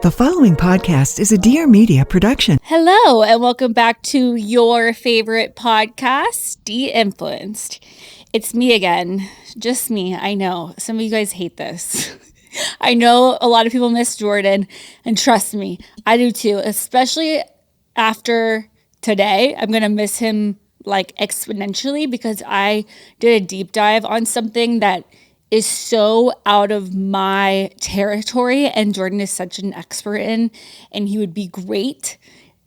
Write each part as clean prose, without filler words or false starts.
The following podcast is a Dear Media production. Hello, and welcome back to your favorite podcast, Deinfluenced. It's me again, just me. I know some of you guys hate this. I know a lot of people miss Jordan, and trust me, I do too, especially after today. I'm going to miss him like exponentially because I did a deep dive on something that is so out of my territory and Jordan is such an expert in, and he would be great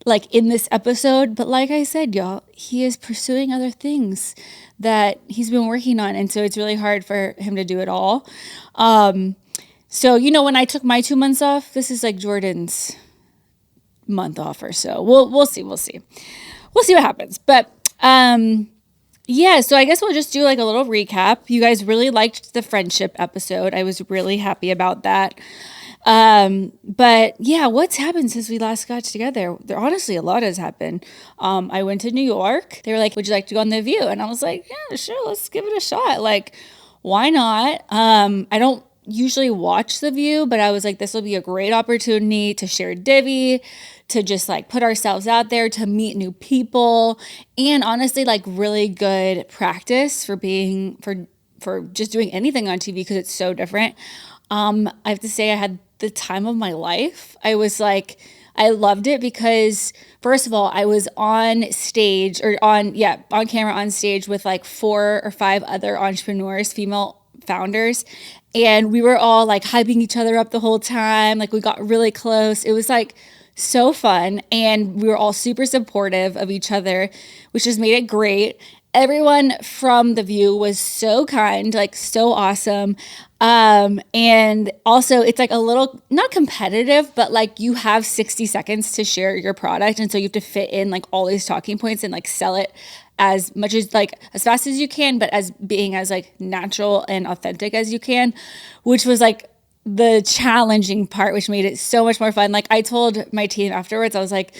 like in this episode. But like I said, y'all, he is pursuing other things that he's been working on. And so it's really hard for him to do it all. So, you know, when I took my 2 months off, this is like Jordan's month off or so. We'll see what happens. But, yeah, so I guess we'll just do like a little recap. You guys really liked the friendship episode. I was really happy about that. But yeah, what's happened since we last got together? Honestly, a lot has happened. I went to New York. They were like, would you like to go on The View? And I was like, yeah, sure, let's give it a shot. Like, why not? I don't usually watch The View, but I was like, this will be a great opportunity to share Divvy, to just like put ourselves out there, to meet new people, and honestly, like really good practice for being, for just doing anything on TV because it's so different. I have to say I had the time of my life. I was like, I loved it because first of all, I was on stage on camera on stage with like 4 or 5 other entrepreneurs, female founders. And we were all like hyping each other up the whole time. Like we got really close. It was like so fun. And we were all super supportive of each other, which just made it great. Everyone from The View was so kind, like so awesome. And also it's like a little, not competitive, but like you have 60 seconds to share your product. And so you have to fit in like all these talking points and like sell it as much as like as fast as you can, but as being as like natural and authentic as you can, which was like the challenging part, which made it so much more fun. Like I told my team afterwards, I was like,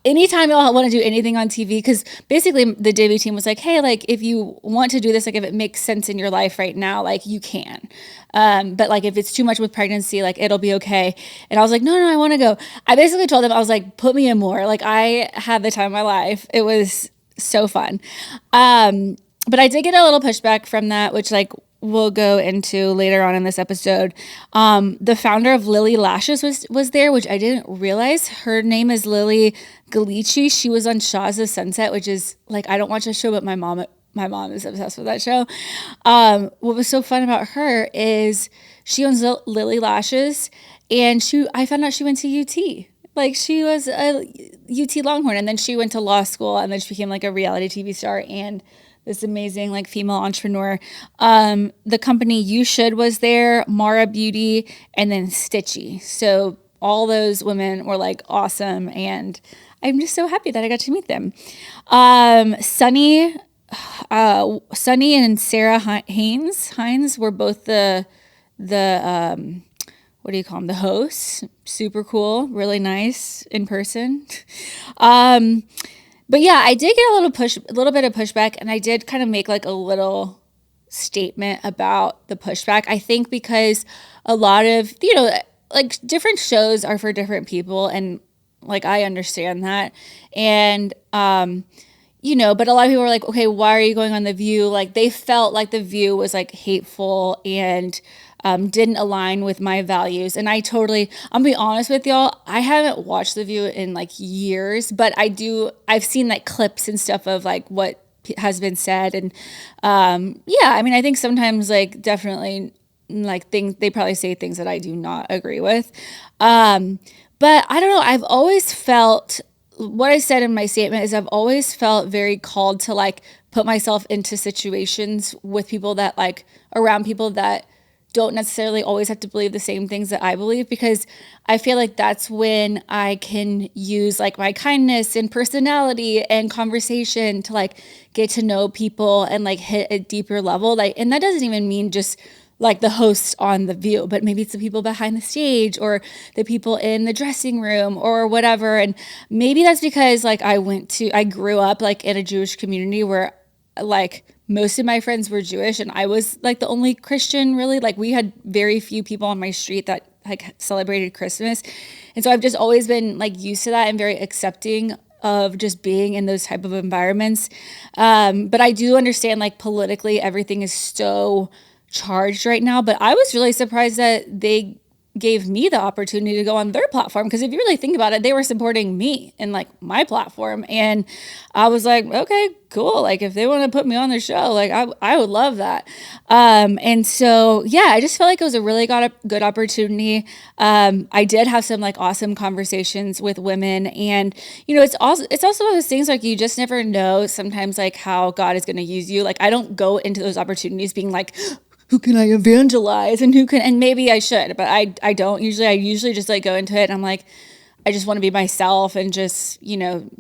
anytime y'all want to do anything on TV, because basically the Divvy team was like, hey, like if you want to do this, like if it makes sense in your life right now, like you can. But like if it's too much with pregnancy, like it'll be okay. And I was like, no, I want to go. I basically told them, I was like, put me in more. Like I had the time of my life. It was so fun. But I did get a little pushback from that, which like we'll go into later on in this episode. The founder of Lily Lashes was there, which I didn't realize. Her name is Lily Galici. She was on Shaw's of Sunset, which is like, I don't watch the show, but my mom is obsessed with that show. What was so fun about her is she owns Lily Lashes, and I found out she went to UT. Like she was a UT Longhorn, and then she went to law school, and then she became like a reality TV star and this amazing like female entrepreneur. The company You Should was there, Mara Beauty, and then Stitchy. So all those women were like awesome, and I'm just so happy that I got to meet them. Sunny and Sarah Hines were both the what do you call them? The hosts. Super cool, really nice in person. But yeah, I did get a little bit of pushback, and I did kind of make like a little statement about the pushback. I think because a lot of, you know, like different shows are for different people, and like I understand that. And you know, but a lot of people were like, okay, why are you going on The View? Like they felt like The View was like hateful and didn't align with my values. And I'll be honest with y'all, I haven't watched The View in like years, but I've seen like clips and stuff of like what has been said. And yeah, I mean, I think sometimes like definitely like they probably say things that I do not agree with. But I don't know, I've always felt, what I said in my statement is I've always felt very called to like put myself into situations with people that like around people that don't necessarily always have to believe the same things that I believe, because I feel like that's when I can use like my kindness and personality and conversation to like get to know people and like hit a deeper level. Like, and that doesn't even mean just like the hosts on The View, but maybe it's the people behind the stage or the people in the dressing room or whatever. And maybe that's because like I grew up like in a Jewish community where like most of my friends were Jewish and I was like the only Christian really. Like we had very few people on my street that like celebrated Christmas. And so I've just always been like used to that and very accepting of just being in those type of environments. But I do understand like politically everything is so charged right now. But I was really surprised that they gave me the opportunity to go on their platform, because if you really think about it, they were supporting me and like my platform, and I was like, okay, cool, like if they want to put me on their show, like I would love that. And so yeah, I just felt like it was a really good opportunity. I did have some like awesome conversations with women, and it's also one of those things like you just never know sometimes like how God is going to use you. Like I don't go into those opportunities being like, who can I evangelize and and maybe I should, but I don't usually. I usually just like go into it and I'm like, I just want to be myself and just,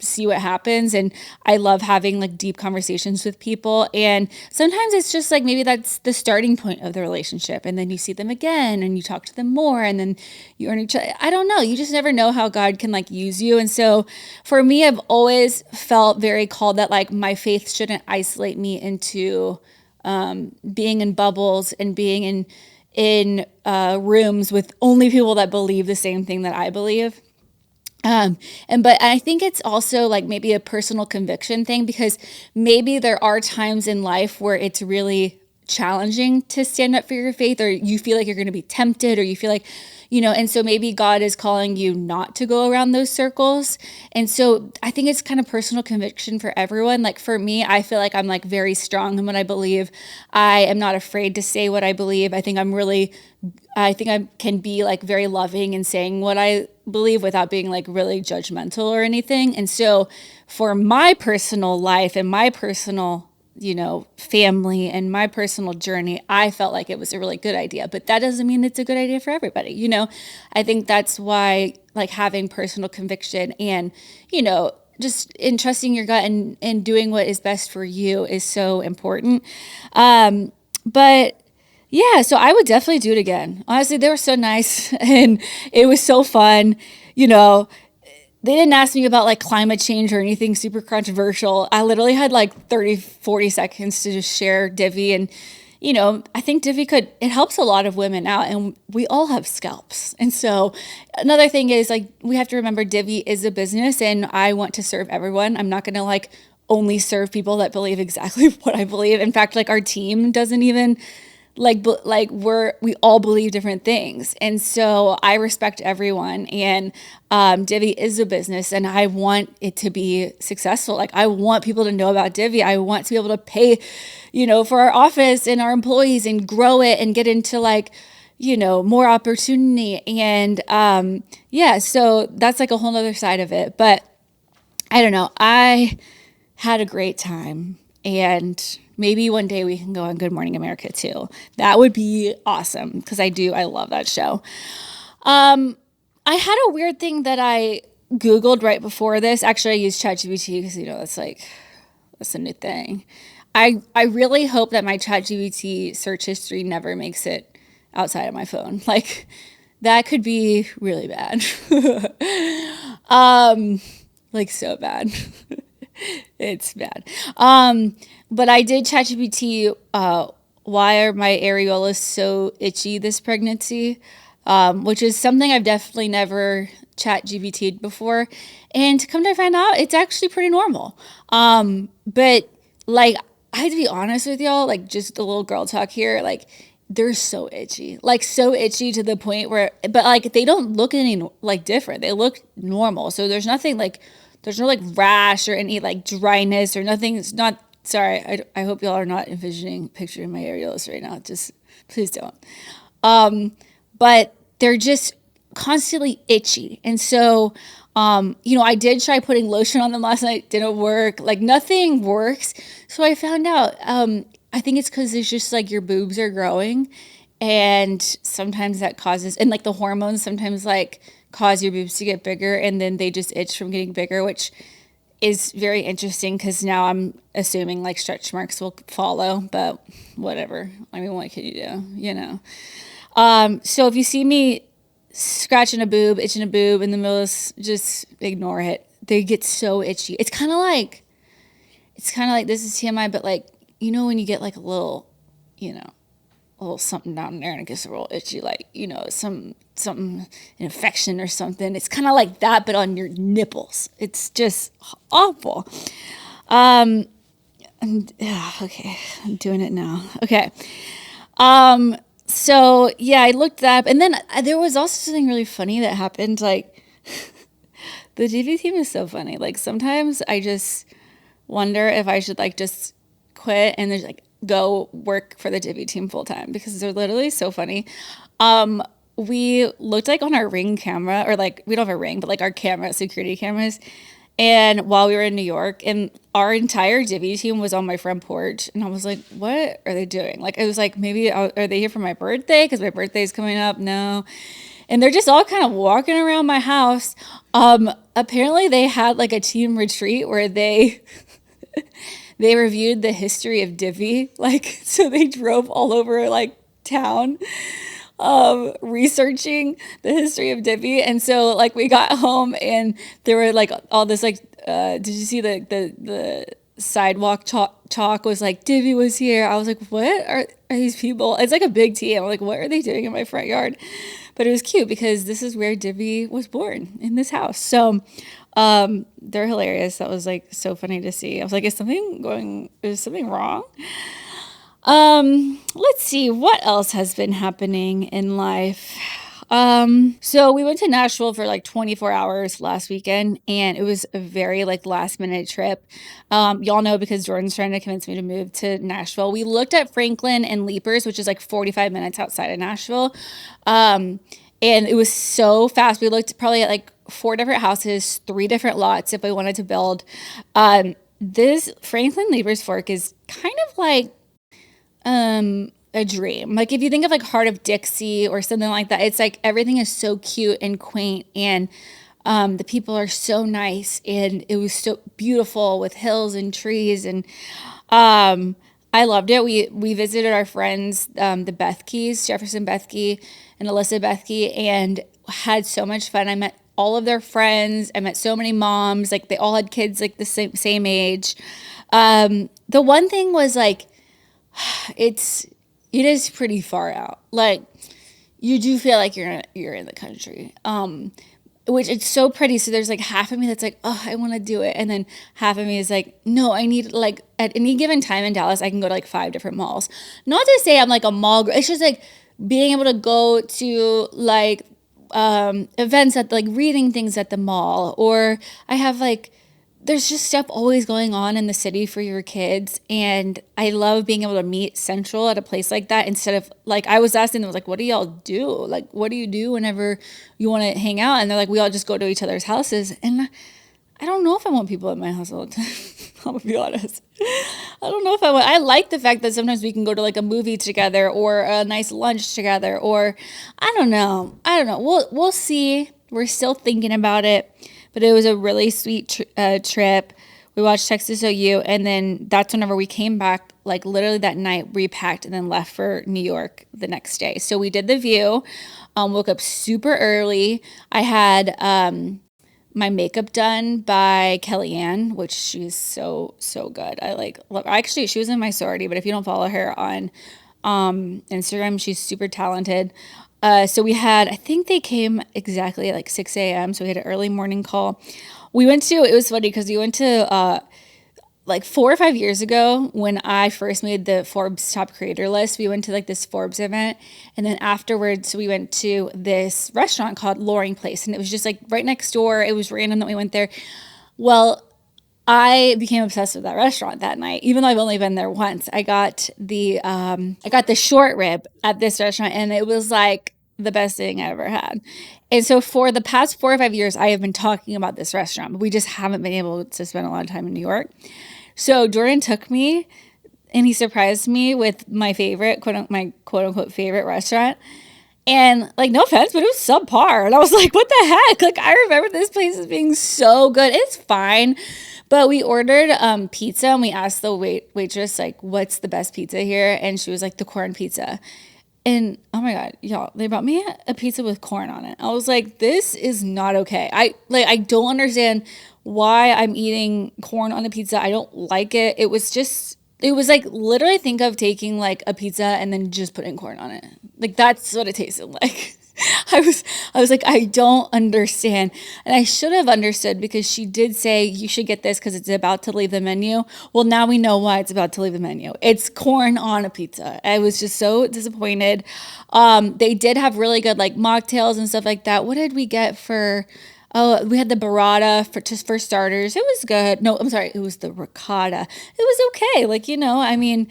see what happens. And I love having like deep conversations with people. And sometimes it's just like, maybe that's the starting point of the relationship. And then you see them again and you talk to them more and then you earn each other. I don't know. You just never know how God can like use you. And so for me, I've always felt very called that like my faith shouldn't isolate me into being in bubbles and being in rooms with only people that believe the same thing that I believe. But I think it's also like maybe a personal conviction thing, because maybe there are times in life where it's really challenging to stand up for your faith, or you feel like you're going to be tempted, or you feel like, and so maybe God is calling you not to go around those circles. And so I think it's kind of personal conviction for everyone. Like for me, I feel like I'm like very strong in what I believe. I am not afraid to say what I believe. I think I can be like very loving in saying what I believe without being like really judgmental or anything. And so for my personal life and my personal family and my personal journey, I felt like it was a really good idea, but that doesn't mean it's a good idea for everybody. I think that's why like having personal conviction and, just in trusting your gut and doing what is best for you is so important. But yeah, so I would definitely do it again. Honestly, they were so nice and it was so fun. They didn't ask me about like climate change or anything super controversial. I literally had like 30, 40 seconds to just share Divi. And, I think Divi it helps a lot of women out, and we all have scalps. And so another thing is like, we have to remember Divi is a business and I want to serve everyone. I'm not going to like only serve people that believe exactly what I believe. In fact, like our team doesn't even we all believe different things. And so I respect everyone, and Divi is a business and I want it to be successful. Like I want people to know about Divi. I want to be able to pay, for our office and our employees and grow it and get into like, more opportunity. And so that's like a whole nother side of it. But I don't know. I had a great time, and maybe one day we can go on Good Morning America too. That would be awesome, because I love that show. I had a weird thing that I Googled right before this. Actually, I used ChatGPT because, that's a new thing. I really hope that my ChatGPT search history never makes it outside of my phone. Like, that could be really bad. Like, so bad. It's bad. But I did ChatGPT, why are my areolas so itchy this pregnancy? Which is something I've definitely never ChatGPT'd before. And to come to find out, it's actually pretty normal. But like, I have to be honest with y'all, like just a little girl talk here, like they're so itchy to the point where, but like, they don't look any like different. They look normal. So there's nothing like, there's no like rash or any like dryness or nothing. It's not, sorry. I hope y'all are not picturing my areolas right now. Just please don't. But they're just constantly itchy. And so, I did try putting lotion on them last night. Didn't work. Like nothing works. So I found out, I think it's because it's just like your boobs are growing, and sometimes that causes, and like the hormones sometimes like cause your boobs to get bigger, and then they just itch from getting bigger, which is very interesting because now I'm assuming like stretch marks will follow, but whatever. I mean, what can you do, So if you see me scratching a boob, itching a boob in the middle of this, just ignore it. They get so itchy. It's kind of like, this is TMI, but like, when you get like a little, little something down there and it gets a little itchy, like, something, an infection or something. It's kind of like that, but on your nipples. It's just awful. Okay, I'm doing it now. Okay. So yeah, I looked up, and then there was also something really funny that happened. Like, the TV team is so funny. Like, sometimes I just wonder if I should like just quit and just like go work for the Divvy team full time, because they're literally so funny. We looked like on our Ring camera, or like we don't have a Ring, but like our camera, security cameras. And while we were in New York, and our entire Divvy team was on my front porch, and I was like, what are they doing? Like, it was like, maybe are they here for my birthday? Because my birthday is coming up. No. And they're just all kind of walking around my house. Apparently they had like a team retreat where they they reviewed the history of Divvy. Like, so they drove all over like town, researching the history of Divvy. And so like we got home and there were like all this like, did you see the sidewalk chalk was like, Divvy was here. I was like, what are these people? It's like a big team. I'm like, what are they doing in my front yard? But it was cute because this is where Divvy was born, in this house. So they're hilarious. That was like so funny to see. I was like, is something wrong? Let's see what else has been happening in life. So we went to Nashville for like 24 hours last weekend, and it was a very like last minute trip. Y'all know, because Jordan's trying to convince me to move to Nashville. We looked at Franklin and Leapers, which is like 45 minutes outside of Nashville. And it was so fast. We looked probably at like 4 different houses, 3 different lots if we wanted to build. This Franklin Leapers Fork is kind of like, a dream. Like, if you think of like Heart of Dixie or something like that, it's like everything is so cute and quaint, and the people are so nice, and it was so beautiful with hills and trees, and I loved it. We visited our friends, the Bethkes, Jefferson Bethke and Alyssa Bethke, and had so much fun. I met all of their friends. I met so many moms. Like, they all had kids like the same age. The one thing was like, it is pretty far out. Like, you do feel like you're in the country. Which it's so pretty. So there's like half of me that's like, oh, I want to do it. And then half of me is like, no, I need, like, at any given time in Dallas, I can go to like 5 different malls. Not to say I'm like a mall girl. It's just like being able to go to like events at like reading things at the mall, or I have like, there's just stuff always going on in the city for your kids. And I love being able to meet central at a place like that, instead of like, I was asking them, like, what do y'all do? Like, what do you do whenever you want to hang out? And they're like, we all just go to each other's houses. And I don't know if I want people at my house all the time. I'm gonna be honest. I don't know if I want. I like the fact that sometimes we can go to like a movie together, or a nice lunch together, or I don't know. We'll see. We're still thinking about it. But it was a really sweet trip. We watched Texas OU, and then that's whenever we came back, like literally that night, repacked, and then left for New York the next day. So we did the View, woke up super early. I had my makeup done by Kellyanne, which she's so good. I like love. Actually, she was in my sorority, but if you don't follow her on Instagram, she's super talented. So we had, I think they came exactly at like 6 a.m. So we had an early morning call. It was funny because we went to, like 4 or 5 years ago when I first made the Forbes top creator list, we went to like this Forbes event. And then afterwards we went to this restaurant called Loring Place. And it was just like right next door. It was random that we went there. Well, I became obsessed with that restaurant that night, even though I've only been there once. I got the short rib at this restaurant, and it was like the best thing I ever had. And so for the past 4 or 5 years, I have been talking about this restaurant, but we just haven't been able to spend a lot of time in New York. So Jordan took me, and he surprised me with my favorite, my quote unquote favorite restaurant. And like, no offense, but it was subpar. And I was like, what the heck? Like, I remember this place as being so good. It's fine. But we ordered pizza, and we asked the waitress, like, what's the best pizza here? And she was like, the corn pizza. And oh my God, y'all, they brought me a pizza with corn on it. I was like, this is not okay. I don't understand why I'm eating corn on a pizza. I don't like it. It was just It was like literally think of taking like a pizza and then just putting corn on it. Like that's what it tasted like. I was like, I don't understand. And I should have understood because she did say you should get this because it's about to leave the menu. Well, now we know why it's about to leave the menu. It's corn on a pizza. I was just so disappointed. They did have really good like mocktails and stuff like that. What did we get for? Oh, we had the burrata for starters. It was good. No, I'm sorry. It was the ricotta. It was okay. Like, I mean,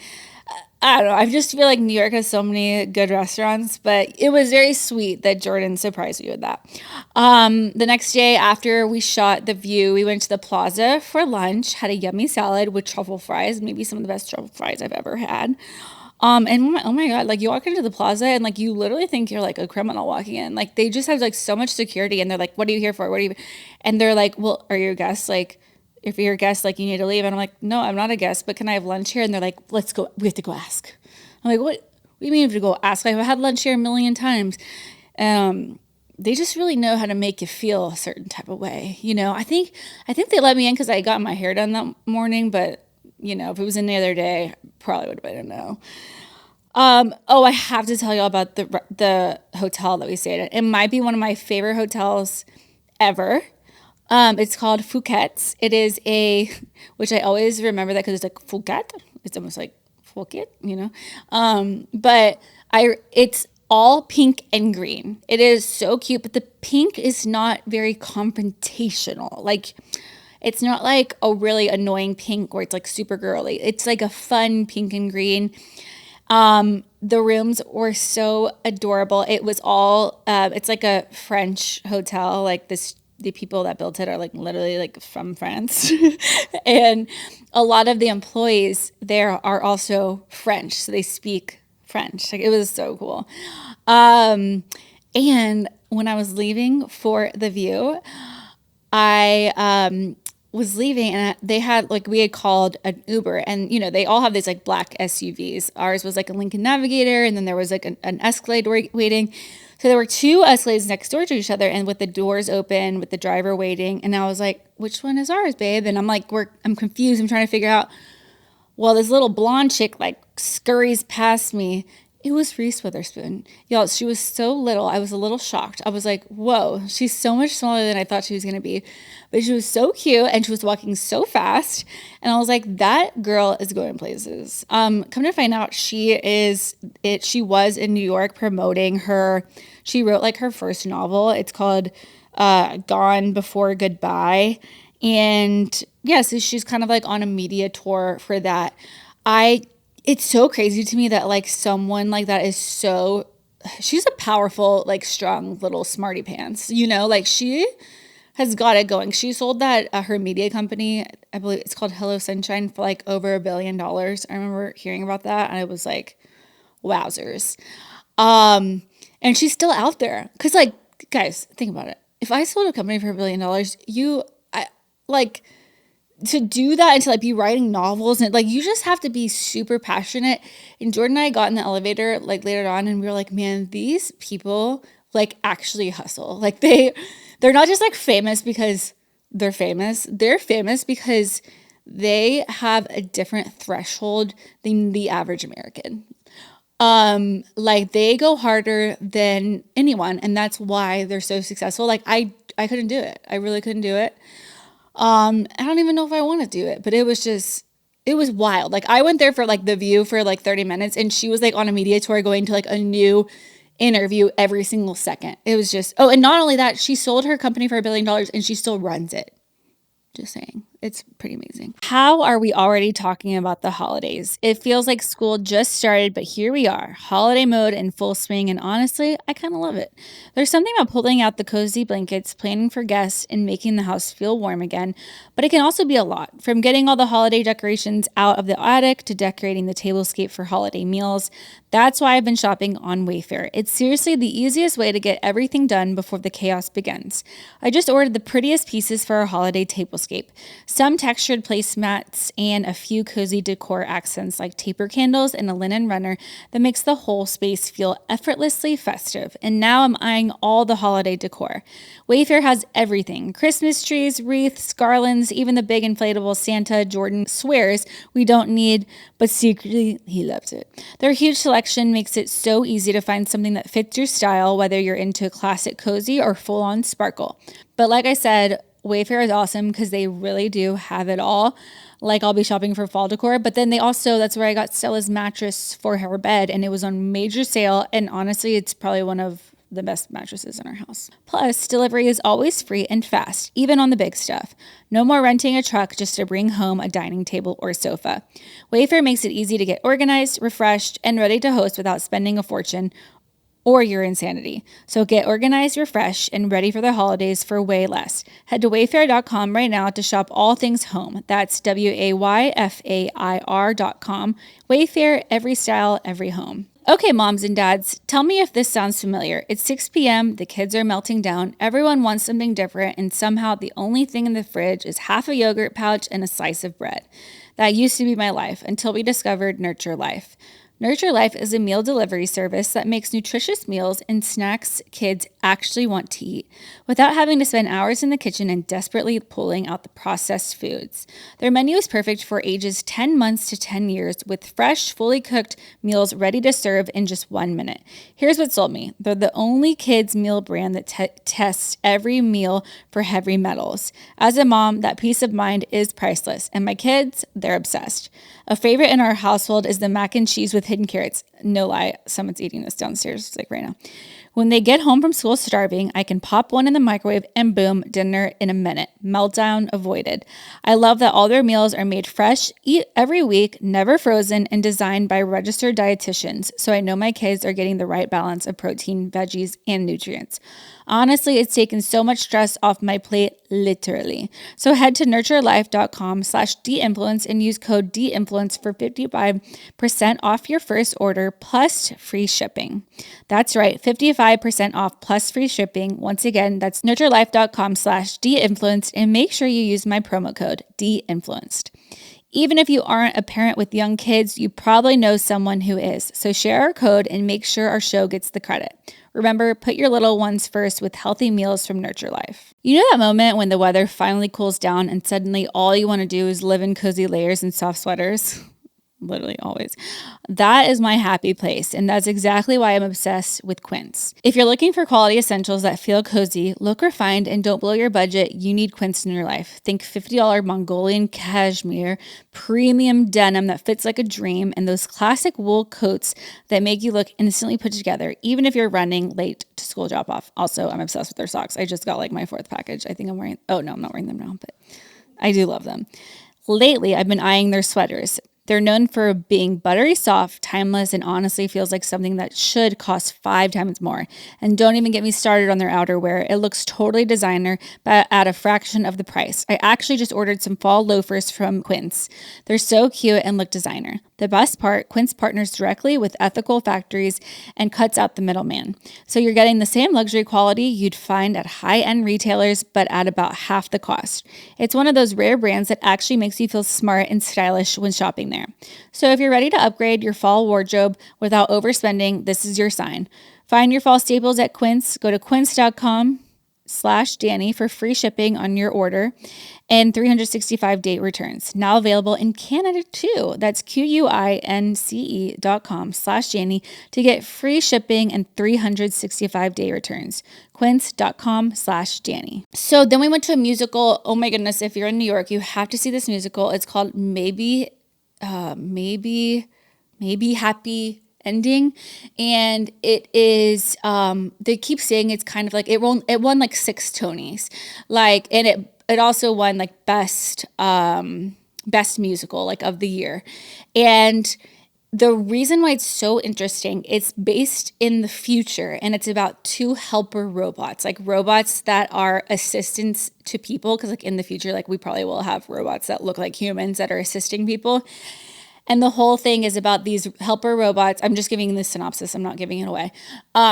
I don't know. I just feel like New York has so many good restaurants, but it was very sweet that Jordan surprised me with that. The next day after we shot The View, we went to the plaza for lunch, had a yummy salad with truffle fries, maybe some of the best truffle fries I've ever had. And oh my God, like you walk into the plaza and like you literally think you're like a criminal walking in. Like they just have like so much security and they're like, what are you here for? And they're like, well, are you a guest? Like, if you're a guest, like you need to leave. And I'm like, no, I'm not a guest, but can I have lunch here? And they're like, let's go. We have to go ask. I'm like, what do you mean we have to go ask? I've had lunch here a million times. They just really know how to make you feel a certain type of way. I think they let me in because I got my hair done that morning, but if it was any other day, probably would have been a no. I have to tell you all about the hotel that we stayed at. It might be one of my favorite hotels ever. It's called Phuket's. It is which I always remember that because it's like Phuket. It's almost like Phuket, but it's all pink and green. It is so cute, but the pink is not very confrontational. Like, it's not like a really annoying pink where it's like super girly. It's like a fun pink and green. The rooms were so adorable. It was all, it's like a French hotel, like the people that built it are like literally like from France. And a lot of the employees there are also French. So they speak French. Like it was so cool. And when I was leaving for The View, I was leaving and we had called an Uber and, they all have these like black SUVs. Ours was like a Lincoln Navigator and then there was like an Escalade waiting. So there were two Escalades next door to each other and with the doors open with the driver waiting. And I was like, which one is ours, babe? And I'm like, I'm confused. I'm trying to figure out. Well, this little blonde chick like scurries past me. It was Reese Witherspoon. Y'all, she was so little. I was a little shocked. I was like, whoa, she's so much smaller than I thought she was going to be. But she was so cute and she was walking so fast. And I was like, that girl is going places. Come to find out, she was in New York promoting she wrote like her first novel. It's called Gone Before Goodbye. And yeah, so she's kind of like on a media tour for that. It's so crazy to me that like someone like that she's a powerful, like strong little smarty pants, like she has got it going. She sold that, her media company, I believe it's called Hello Sunshine for like over $1 billion. I remember hearing about that and I was like, wowzers. And she's still out there. Cause like, guys, think about it. If I sold a company for $1 billion, to do that and to like be writing novels and like you just have to be super passionate. And Jordan and I got in the elevator like later on and we were like, man, these people like actually hustle. Like they're not just like famous because they're famous. They're famous because they have a different threshold than the average American. Like they go harder than anyone and that's why they're so successful. Like I couldn't do it. I really couldn't do it. I don't even know if I want to do it, but it was wild. Like I went there for like The View for like 30 minutes and she was like on a media tour going to like a new interview every single second. It was just, and not only that, she sold her company for $1 billion and she still runs it. Just saying. It's pretty amazing. How are we already talking about the holidays? It feels like school just started, but here we are, holiday mode in full swing, and honestly, I kind of love it. There's something about pulling out the cozy blankets, planning for guests, and making the house feel warm again, but it can also be a lot. From getting all the holiday decorations out of the attic to decorating the tablescape for holiday meals, That's why I've been shopping on Wayfair. It's seriously the easiest way to get everything done before the chaos begins. I just ordered the prettiest pieces for our holiday tablescape. Some textured placemats and a few cozy decor accents like taper candles and a linen runner that makes the whole space feel effortlessly festive. And now I'm eyeing all the holiday decor. Wayfair has everything: Christmas trees, wreaths, garlands, even the big inflatable Santa Jordan swears we don't need, but secretly he loves it. Their huge selection makes it so easy to find something that fits your style, whether you're into classic cozy or full-on sparkle. But like I said, Wayfair is awesome because they really do have it all. Like, I'll be shopping for fall decor, but then that's where I got Stella's mattress for her bed, and it was on major sale, and honestly, it's probably one of the best mattresses in our house. Plus, delivery is always free and fast, even on the big stuff. No more renting a truck just to bring home a dining table or sofa. Wayfair makes it easy to get organized, refreshed, and ready to host without spending a fortune or your insanity. So get organized, refreshed, and ready for the holidays for way less. Head to wayfair.com right now to shop all things home. That's WAYFAIR.com. Wayfair, every style, every home. Okay, moms and dads, tell me if this sounds familiar. It's 6 p.m., the kids are melting down, everyone wants something different, and somehow the only thing in the fridge is half a yogurt pouch and a slice of bread. That used to be my life until we discovered Nurture Life. Nurture Life is a meal delivery service that makes nutritious meals and snacks kids actually want to eat without having to spend hours in the kitchen and desperately pulling out the processed foods. Their menu is perfect for ages 10 months to 10 years with fresh, fully cooked meals ready to serve in just 1 minute. Here's what sold me. They're the only kids meal brand that tests every meal for heavy metals. As a mom, that peace of mind is priceless, and my kids, they're obsessed. A favorite in our household is the mac and cheese with hidden carrots. No lie, someone's eating this downstairs like right now. When they get home from school starving, I can pop one in the microwave and boom, dinner in a minute. Meltdown avoided. I love that all their meals are made fresh, eat every week, never frozen, and designed by registered dietitians, so I know my kids are getting the right balance of protein, veggies, and nutrients. Honestly, it's taken so much stress off my plate, literally. So head to nurturelife.com/deinfluence and use code DINFLUENCE for 55% off your first order plus free shipping. That's right, 55% off plus free shipping. Once again, that's nurturelife.com/deinfluenced, and make sure you use my promo code DINFLUENCED. Even if you aren't a parent with young kids, you probably know someone who is. So share our code and make sure our show gets the credit. Remember, put your little ones first with healthy meals from Nurture Life. You know that moment when the weather finally cools down and suddenly all you want to do is live in cozy layers and soft sweaters? Literally always. That is my happy place, and that's exactly why I'm obsessed with Quince. If you're looking for quality essentials that feel cozy, look refined, and don't blow your budget, you need Quince in your life. Think $50 Mongolian cashmere, premium denim that fits like a dream, and those classic wool coats that make you look instantly put together, even if you're running late to school drop-off. Also, I'm obsessed with their socks. I just got like my 4th package. I think I'm wearing, oh no, I'm not wearing them now, but I do love them. Lately, I've been eyeing their sweaters. They're known for being buttery soft, timeless, and honestly feels like something that should cost 5 times more. And don't even get me started on their outerwear. It looks totally designer, but at a fraction of the price. I actually just ordered some fall loafers from Quince. They're so cute and look designer. The best part, Quince partners directly with ethical factories and cuts out the middleman. So you're getting the same luxury quality you'd find at high-end retailers, but at about half the cost. It's one of those rare brands that actually makes you feel smart and stylish when shopping there. So if you're ready to upgrade your fall wardrobe without overspending, this is your sign. Find your fall staples at Quince. Go to quince.com/Dani for free shipping on your order and 365-day returns. Now available in Canada too. That's QUINCE.com/Dani to get free shipping and 365-day returns. Quince.com/Dani. So then we went to a musical. Oh my goodness, if you're in New York, you have to see this musical. It's called Maybe Happy Ending, and it is they keep saying it's kind of like it won like 6 Tonys, like, and it also won like best musical like of the year. And the reason why it's so interesting, it's based in the future, and it's about 2 helper robots, like robots that are assistants to people, because like in the future, like we probably will have robots that look like humans that are assisting people. And the whole thing is about these helper robots. I'm just giving the synopsis. I'm not giving it away.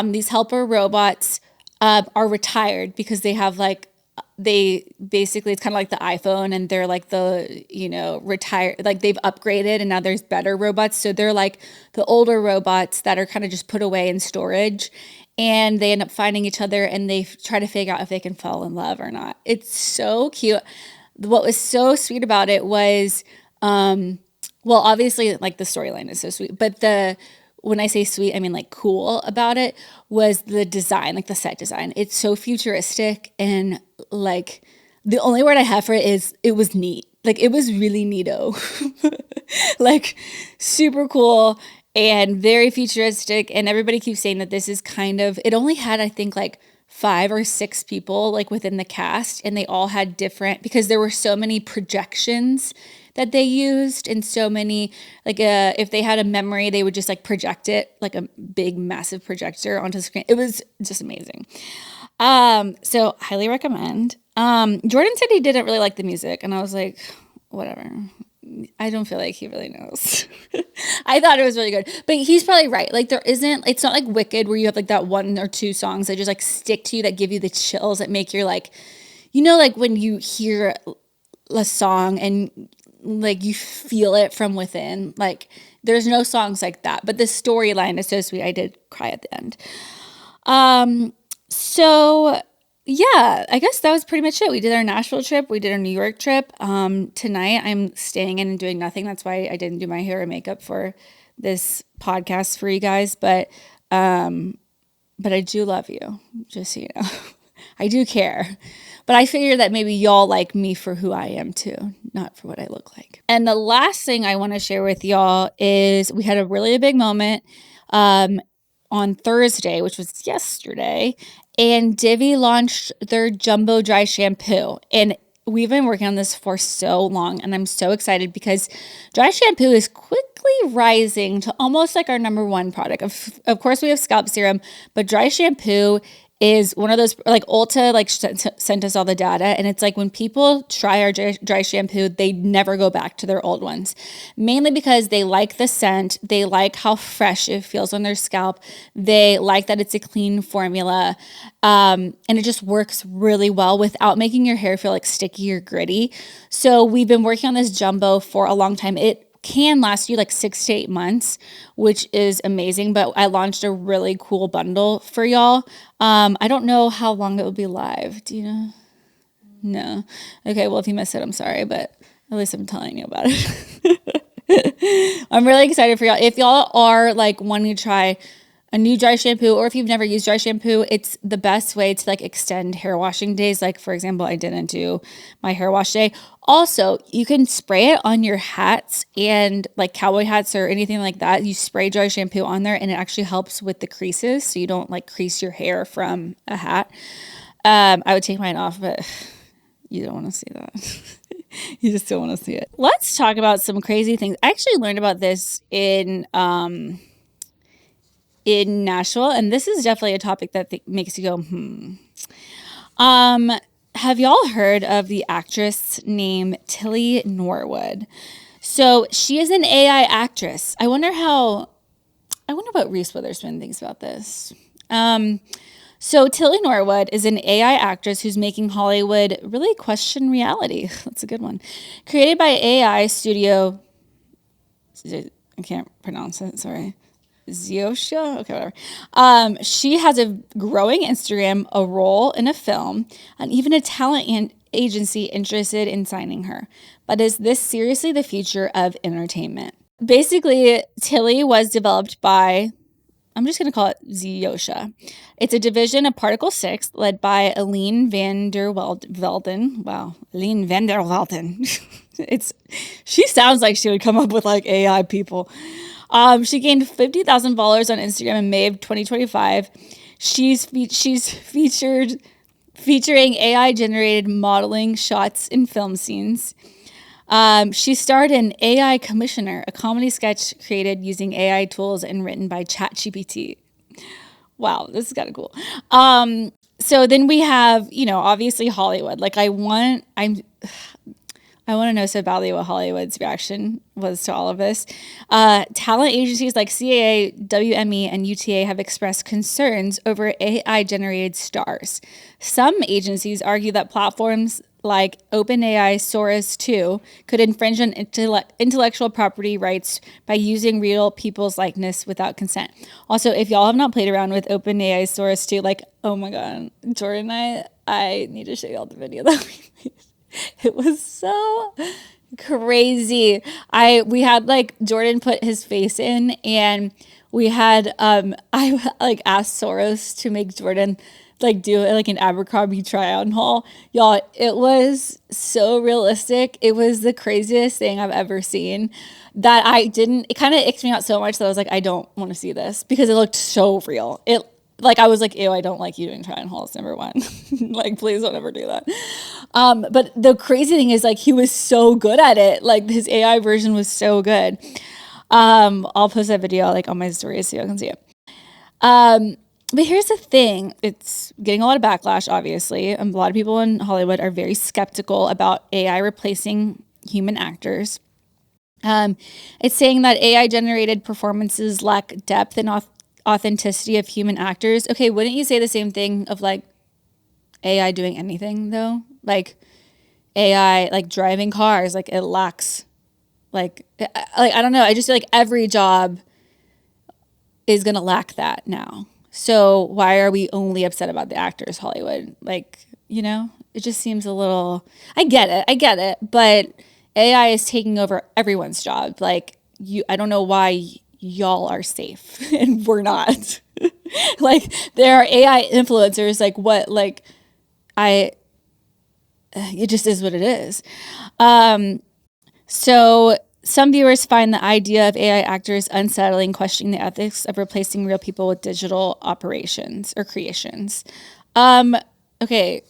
These helper robots are retired because they have like, they basically, it's kind of like the iPhone, and they're like the, retired, like they've upgraded and now there's better robots. So they're like the older robots that are kind of just put away in storage, and they end up finding each other and they try to figure out if they can fall in love or not. It's so cute. What was so sweet about it was, well, obviously, like the storyline is so sweet, but when I say sweet, I mean like cool about it was the design, like the set design. It's so futuristic, and like the only word I have for it is it was neat. Like it was really neato, like super cool and very futuristic. And everybody keeps saying that this is kind of, it only had, I think, like 5 or 6 people like within the cast, and they all had different, because there were so many projections that they used, and so many, like if they had a memory, they would just like project it like a big massive projector onto the screen. It was just amazing. So highly recommend. Jordan said he didn't really like the music, and I was like, whatever. I don't feel like he really knows. I thought it was really good, but he's probably right. Like it's not like Wicked where you have like that 1 or 2 songs that just like stick to you, that give you the chills, that make you like, like when you hear a song and like you feel it from within. Like there's no songs like that, but the storyline is so sweet. I did cry at the end. So yeah, I guess that was pretty much it. We did our Nashville trip. We did our New York trip. Tonight I'm staying in and doing nothing. That's why I didn't do my hair and makeup for this podcast for you guys. But I do love you, just so you know. I do care. But I figure that maybe y'all like me for who I am too, not for what I look like. And the last thing I want to share with y'all is we had a really big moment on Thursday, which was yesterday, and Divi launched their jumbo dry shampoo. And we've been working on this for so long, and I'm so excited because dry shampoo is quickly rising to almost like our number 1 product. Of course, we have scalp serum, but dry shampoo is one of those, like Ulta like sent us all the data, and it's like when people try our dry shampoo, they never go back to their old ones, mainly because they like the scent, they like how fresh it feels on their scalp, they like that it's a clean formula, and it just works really well without making your hair feel like sticky or gritty. So we've been working on this jumbo for a long time. It can last you like 6 to 8 months, which is amazing. But I launched a really cool bundle for y'all. I don't know how long it will be live. Do you know? No. Okay. Well, if you missed it, I'm sorry, but at least I'm telling you about it. I'm really excited for y'all. If y'all are like wanting to try a new dry shampoo, or if you've never used dry shampoo, it's the best way to like extend hair washing days. Like for example, I didn't do my hair wash day. Also, you can spray it on your hats and like cowboy hats or anything like that. You spray dry shampoo on there, and it actually helps with the creases, so you don't like crease your hair from a hat. I would take mine off, but you don't want to see that. You just don't want to see it. Let's talk about some crazy things. I actually learned about this in Nashville, and this is definitely a topic that makes you go, have y'all heard of the actress named Tilly Norwood? So she is an AI actress. I wonder what Reese Witherspoon thinks about this. So Tilly Norwood is an AI actress who's making Hollywood really question reality. That's a good one. Created by AI studio, I can't pronounce it, sorry. Ziosha? Okay, whatever. She has a growing Instagram, a role in a film, and even a talent agency interested in signing her. But is this seriously the future of entertainment? Basically, Tilly was developed by, I'm just going to call it Ziosha. It's a division of Particle 6 led by Aline van der Velden. Wow, Aline van der Velden. She sounds like she would come up with like AI people. She gained 50,000 followers on Instagram in May of 2025. She's featuring AI-generated modeling shots in film scenes. She starred in AI Commissioner, a comedy sketch created using AI tools and written by ChatGPT. Wow, this is kind of cool. So then we have, obviously Hollywood. Like I I want to know so badly what Hollywood's reaction was to all of this. Talent agencies like CAA, WME, and UTA have expressed concerns over AI-generated stars. Some agencies argue that platforms like OpenAI Sora's 2 could infringe on intellectual property rights by using real people's likeness without consent. Also, if y'all have not played around with OpenAI Sora's 2, like, oh my God, Jordan and I need to show y'all the video that we made. It was so crazy. We had like Jordan put his face in, and we had I like asked Soros to make Jordan like do like an Abercrombie try on haul. Y'all, it was so realistic. It was the craziest thing I've ever seen that it kind of icked me out so much that I was like, I don't want to see this because it looked so real. Like, I was like, ew, I don't like you doing try on hauls, number one. Like, please don't ever do that. But the crazy thing is, like, he was so good at it. Like, his AI version was so good. I'll post that video, like, on my stories so you can see it. But here's the thing. It's getting a lot of backlash, obviously. A lot of people in Hollywood are very skeptical about AI replacing human actors. It's saying that AI-generated performances lack depth and authenticity of human actors. Okay, wouldn't you say the same thing of like AI doing anything though? Like AI like driving cars, like it lacks like I don't know. I just feel like every job is gonna lack that now. So why are we only upset about the actors, Hollywood? Like, you know, it just seems a little, I get it, but AI is taking over everyone's job. Like I don't know why y'all are safe and we're not. Like there are AI influencers, like what, like it just is what it is. So some viewers find the idea of AI actors unsettling, questioning the ethics of replacing real people with digital operations or creations. Okay,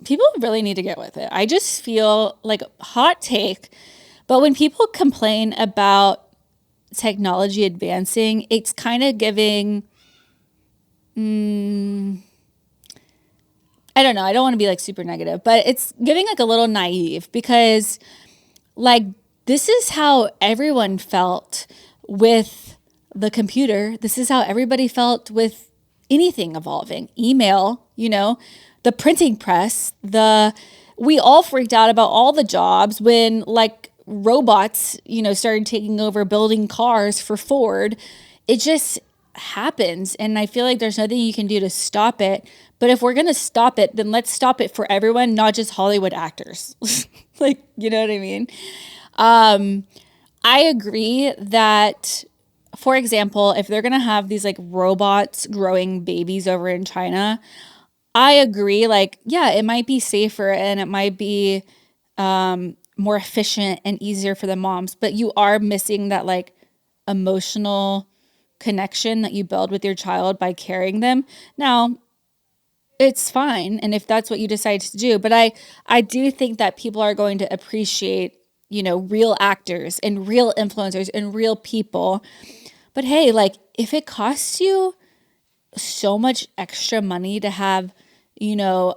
people really need to get with it. I just feel like hot take, but when people complain about technology advancing, it's kind of giving, I don't know, I don't want to be like super negative, but it's giving like a little naive because like this is how everyone felt with the computer. This is how everybody felt with anything evolving. Email, you know, the printing press, we all freaked out about all the jobs when like robots, you know, started taking over building cars for Ford. It just happens. And I feel like there's nothing you can do to stop it. But if we're going to stop it, then let's stop it for everyone, not just Hollywood actors. Like, you know what I mean? I agree that, for example, if they're going to have these like robots growing babies over in China, I agree. Like, yeah, it might be safer and it might be more efficient and easier for the moms, but you are missing that like emotional connection that you build with your child by carrying them. Now, it's fine, and if that's what you decide to do, but I do think that people are going to appreciate, you know, real actors and real influencers and real people. But hey, like if it costs you so much extra money to have, you know,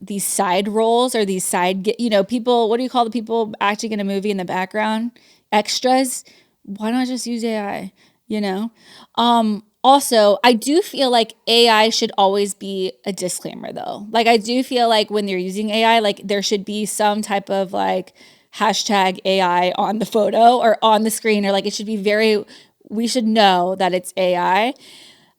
these side roles or these side, you know, people, what do you call the people acting in a movie in the background? Extras. Why not just use AI, you know? Also, I do feel like AI should always be a disclaimer though. Like I do feel like when you're using AI, like there should be some type of like hashtag AI on the photo or on the screen, or like it should be we should know that it's AI.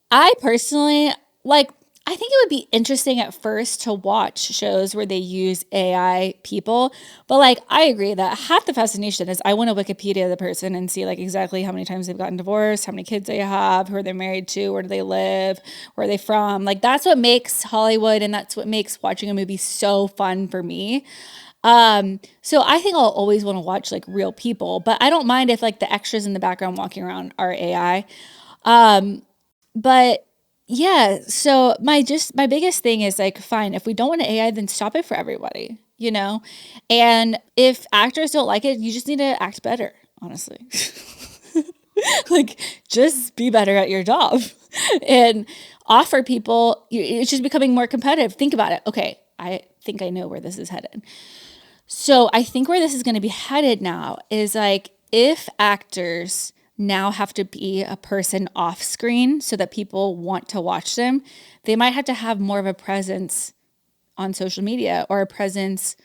I personally, like, I think it would be interesting at first to watch shows where they use AI people. But like, I agree that half the fascination is I want to Wikipedia the person and see like exactly how many times they've gotten divorced, how many kids they have, who are they married to, where do they live, where are they from. Like that's what makes Hollywood and that's what makes watching a movie so fun for me. So I think I'll always want to watch like real people, but I don't mind if like the extras in the background walking around are AI. But yeah, so my biggest thing is like, fine, if we don't want an AI, then stop it for everybody, you know? And if actors don't like it, you just need to act better, honestly. Like, just be better at your job and offer people, it's just becoming more competitive. Think about it. Okay, I think I know where this is headed. So I think where this is going to be headed now is like if actors now have to be a person off screen so that people want to watch them, they might have to have more of a presence on social media or a presence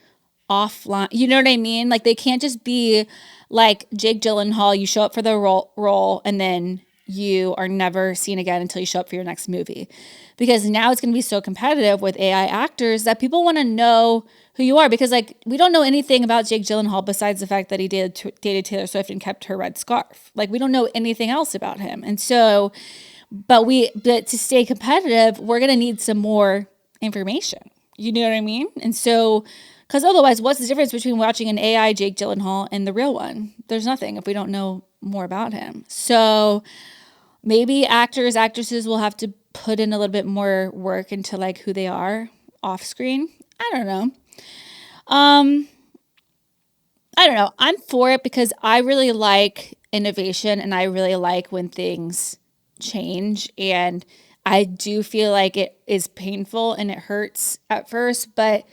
offline. You know what I mean? Like they can't just be like Jake Gyllenhaal. You show up for the role and then you are never seen again until you show up for your next movie. Because now it's going to be so competitive with AI actors that people want to know who you are. Because like we don't know anything about Jake Gyllenhaal besides the fact that he dated Taylor Swift and kept her red scarf. Like we don't know anything else about him. And so, but to stay competitive, we're going to need some more information. You know what I mean? And so, because otherwise, what's the difference between watching an AI Jake Gyllenhaal and the real one? There's nothing if we don't know more about him. So maybe actors, actresses will have to put in a little bit more work into like who they are off screen. I don't know. I don't know. I'm for it because I really like innovation and I really like when things change, and I do feel like it is painful and it hurts at first, but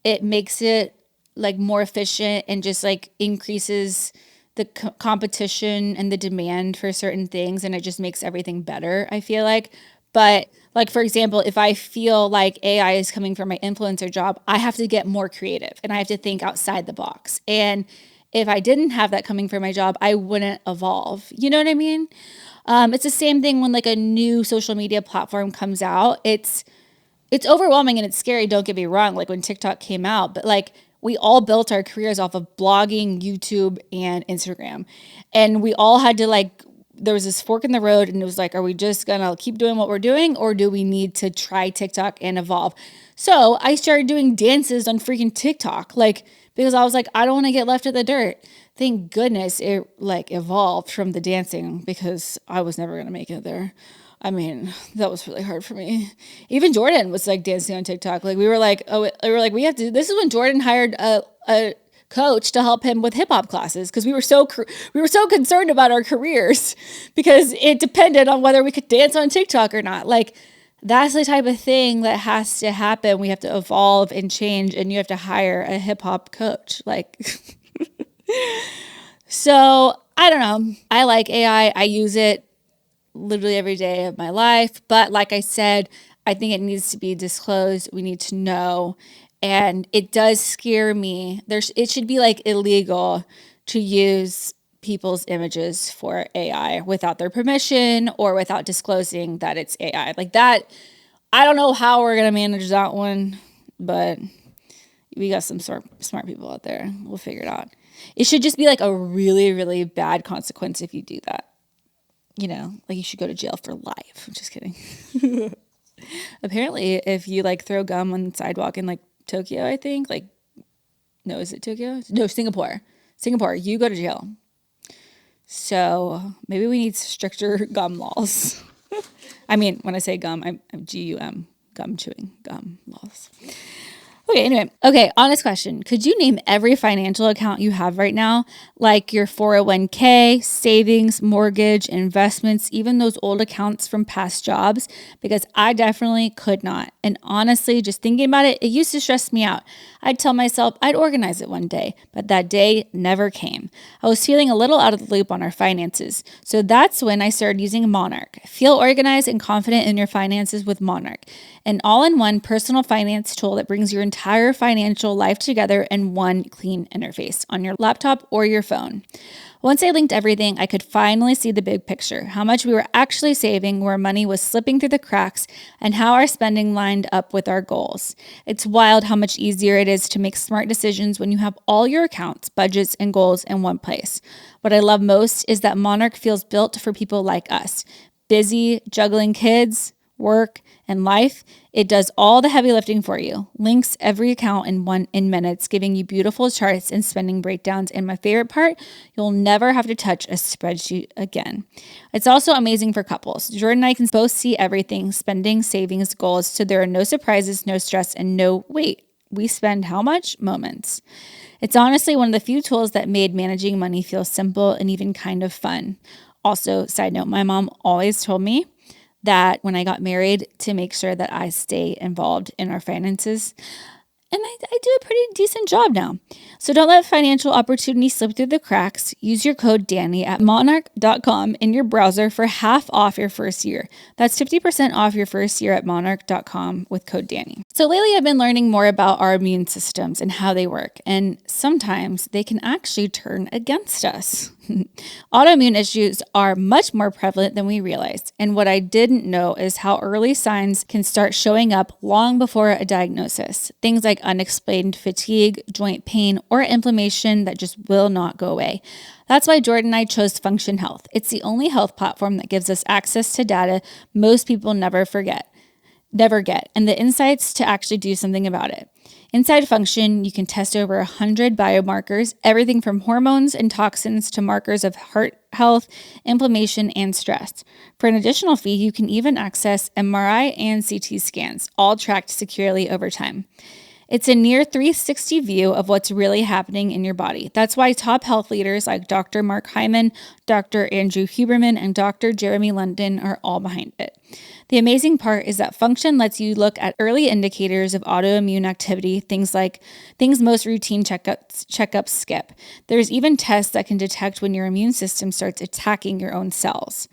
it makes it like more efficient and just like increases the competition and the demand for certain things, and it just makes everything better, I feel like. But like, for example, if I feel like AI is coming from my influencer job, I have to get more creative and I have to think outside the box. And if I didn't have that coming from my job, I wouldn't evolve. You know what I mean? It's the same thing when like a new social media platform comes out. It's overwhelming and it's scary. Don't get me wrong. Like when TikTok came out, but like we all built our careers off of blogging, YouTube, and Instagram. And we all had to like, there was this fork in the road and it was like, are we just gonna keep doing what we're doing or do we need to try TikTok and evolve? So I started doing dances on freaking TikTok, like, because I was like, I don't want to get left in the dirt. Thank goodness it like evolved from the dancing because I was never going to make it there. I mean, that was really hard for me. Even Jordan was like dancing on TikTok. Like we were like, we have to, this is when Jordan hired a coach to help him with hip hop classes because we were so concerned about our careers because it depended on whether we could dance on TikTok or not. Like that's the type of thing that has to happen. We have to evolve and change, and you have to hire a hip hop coach. Like, so I don't know. I like AI. I use it literally every day of my life. But like I said, I think it needs to be disclosed. We need to know. And it does scare me. It should be like illegal to use people's images for AI without their permission or without disclosing that it's AI. Like that, I don't know how we're going to manage that one, but we got some smart people out there. We'll figure it out. It should just be like a really, really bad consequence if you do that. You know, like you should go to jail for life. I'm just kidding. Apparently, if you like throw gum on the sidewalk in like Tokyo, I think, like, no, is it Tokyo? No, Singapore, you go to jail. So maybe we need stricter gum laws. I mean, when I say gum, I'm GUM, gum chewing, gum laws. Okay, anyway. Okay, honest question. Could you name every financial account you have right now? Like your 401k, savings, mortgage, investments, even those old accounts from past jobs? Because I definitely could not. And honestly, just thinking about it, it used to stress me out. I'd tell myself I'd organize it one day, but that day never came. I was feeling a little out of the loop on our finances. So that's when I started using Monarch. Feel organized and confident in your finances with Monarch, an all-in-one personal finance tool that brings your entire financial life together in one clean interface on your laptop or your phone. Once I linked everything, I could finally see the big picture, how much we were actually saving, where money was slipping through the cracks, and how our spending lined up with our goals. It's wild how much easier it is to make smart decisions when you have all your accounts, budgets, and goals in one place. What I love most is that Monarch feels built for people like us, busy, juggling kids, work, and life. It does all the heavy lifting for you. Links every account in minutes, giving you beautiful charts and spending breakdowns. And my favorite part, you'll never have to touch a spreadsheet again. It's also amazing for couples. Jordan and I can both see everything, spending, savings, goals, so there are no surprises, no stress, and no, wait, we spend how much? Moments. It's honestly one of the few tools that made managing money feel simple and even kind of fun. Also, side note, my mom always told me that when I got married to make sure that I stay involved in our finances. And I do a pretty decent job now. So don't let financial opportunity slip through the cracks. Use your code Dani at monarch.com in your browser for half off your first year. That's 50% off your first year at monarch.com with code Dani. So lately I've been learning more about our immune systems and how they work. And sometimes they can actually turn against us. Autoimmune issues are much more prevalent than we realize. And what I didn't know is how early signs can start showing up long before a diagnosis. Things like unexplained fatigue, joint pain, or inflammation that just will not go away. That's why Jordan and I chose Function Health. It's the only health platform that gives us access to data most people never get, and the insights to actually do something about it. Inside Function, you can test over 100 biomarkers, everything from hormones and toxins to markers of heart health, inflammation, and stress. For an additional fee, you can even access MRI and CT scans, all tracked securely over time. It's a near 360 view of what's really happening in your body. That's why top health leaders like Dr. Mark Hyman, Dr. Andrew Huberman, and Dr. Jeremy London are all behind it. The amazing part is that Function lets you look at early indicators of autoimmune activity, things most routine checkups skip. There's even tests that can detect when your immune system starts attacking your own cells.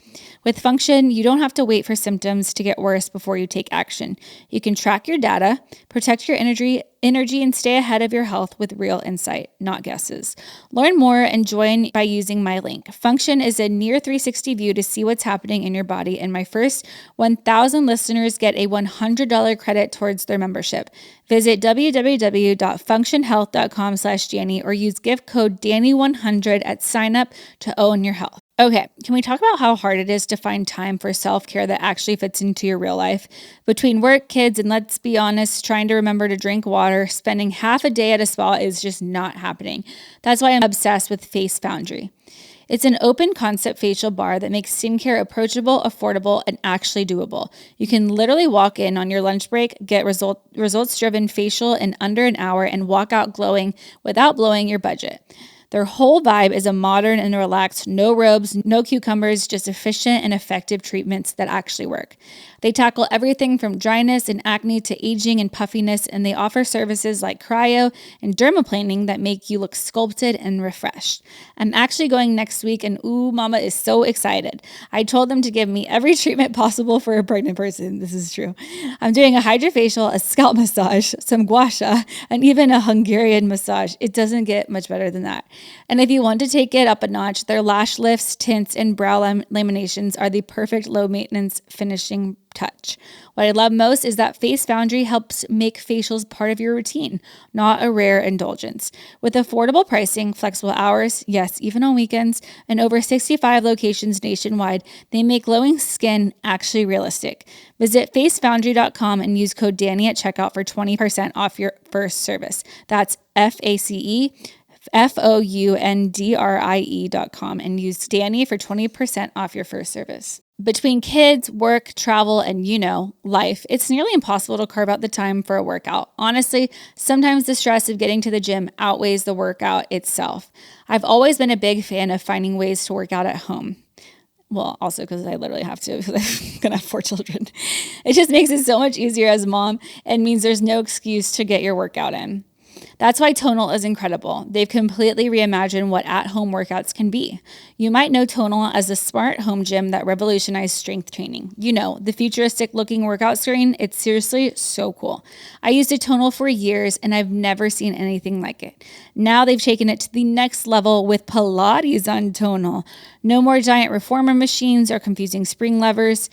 With Function, you don't have to wait for symptoms to get worse before you take action. You can track your data, protect your energy, and stay ahead of your health with real insight, not guesses. Learn more and join by using my link. Function is a near 360 view to see what's happening in your body, and my first 1,000 listeners get a $100 credit towards their membership. Visit www.functionhealth.com/Dani or use gift code Dani100 at sign up to own your health. Okay, can we talk about how hard it is to find time for self-care that actually fits into your real life? Between work, kids, and let's be honest, trying to remember to drink water, spending half a day at a spa is just not happening. That's why I'm obsessed with Face Foundry. It's an open concept facial bar that makes skincare approachable, affordable, and actually doable. You can literally walk in on your lunch break, get results-driven facial in under an hour, and walk out glowing without blowing your budget. Their whole vibe is a modern and relaxed, no robes, no cucumbers, just efficient and effective treatments that actually work. They tackle everything from dryness and acne to aging and puffiness, and they offer services like cryo and dermaplaning that make you look sculpted and refreshed. I'm actually going next week, and ooh, mama is so excited. I told them to give me every treatment possible for a pregnant person. This is true. I'm doing a hydrofacial, a scalp massage, some gua sha, and even a Hungarian massage. It doesn't get much better than that. And if you want to take it up a notch, their lash lifts, tints, and brow laminations are the perfect low-maintenance finishing touch. What I love most is that Face Foundry helps make facials part of your routine, not a rare indulgence. With affordable pricing, flexible hours, yes, even on weekends, and over 65 locations nationwide, they make glowing skin actually realistic. Visit facefoundry.com and use code Dani at checkout for 20% off your first service. That's FACEFOUNDRIE.com and use Dani for 20% off your first service. Between kids, work, travel, and life, it's nearly impossible to carve out the time for a workout. Honestly, sometimes the stress of getting to the gym outweighs the workout itself. I've always been a big fan of finding ways to work out at home. Well, also because I literally have to because I'm going to have 4 children. It just makes it so much easier as a mom and means there's no excuse to get your workout in. That's why Tonal is incredible. They've completely reimagined what at-home workouts can be. You might know Tonal as a smart home gym that revolutionized strength training. The futuristic-looking workout screen. It's seriously so cool. I used a Tonal for years, and I've never seen anything like it. Now they've taken it to the next level with Pilates on Tonal. No more giant reformer machines or confusing spring levers.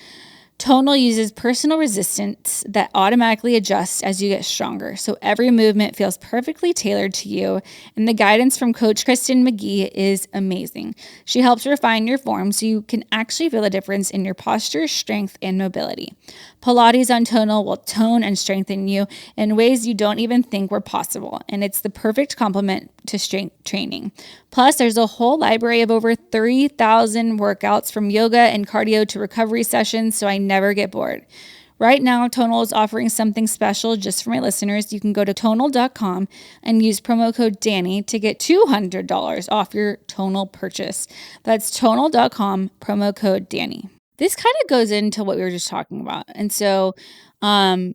Tonal uses personal resistance that automatically adjusts as you get stronger, so every movement feels perfectly tailored to you, and the guidance from Coach Kristen McGee is amazing. She helps refine your form so you can actually feel a difference in your posture, strength, and mobility. Pilates on Tonal will tone and strengthen you in ways you don't even think were possible, and it's the perfect complement to strength training. Plus, there's a whole library of over 3,000 workouts from yoga and cardio to recovery sessions, so I never get bored. Right now, Tonal is offering something special just for my listeners. You can go to tonal.com and use promo code Dani to get $200 off your Tonal purchase. That's tonal.com, promo code Dani. This kind of goes into what we were just talking about. And so on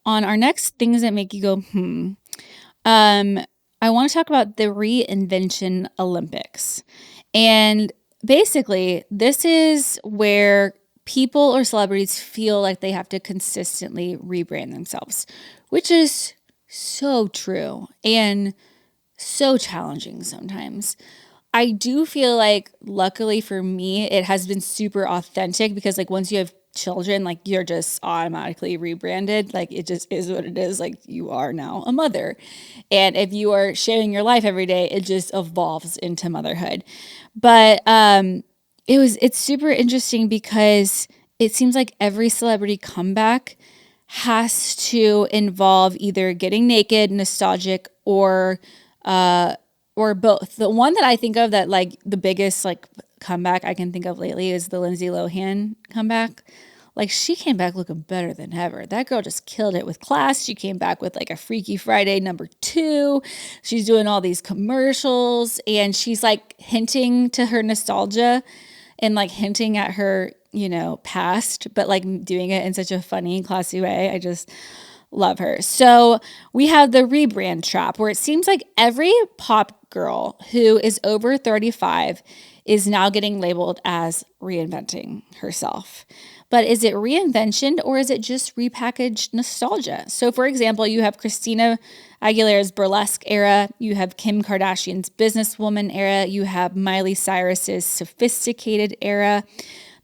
our next things that make you go, I want to talk about the Reinvention Olympics. And basically, this is where people or celebrities feel like they have to consistently rebrand themselves, which is so true and so challenging sometimes. I do feel like, luckily for me, it has been super authentic because, like, once you have children, like, you're just automatically rebranded. Like, it just is what it is. Like, you are now a mother. And if you are sharing your life every day, it just evolves into motherhood. But it's super interesting because it seems like every celebrity comeback has to involve either getting naked, nostalgic, or both. The one that I think of that, like, the biggest like comeback I can think of lately is the Lindsay Lohan comeback. Like, she came back looking better than ever. That girl just killed it with class. She came back with like a Freaky Friday #2. She's doing all these commercials and she's like hinting to her nostalgia and like hinting at her, past, but like doing it in such a funny, classy way. I just love her. So we have the rebrand trap where it seems like every pop girl who is over 35 is now getting labeled as reinventing herself. But is it reinvention or is it just repackaged nostalgia? So for example, you have Christina Aguilera's burlesque era, you have Kim Kardashian's businesswoman era, you have Miley Cyrus's sophisticated era.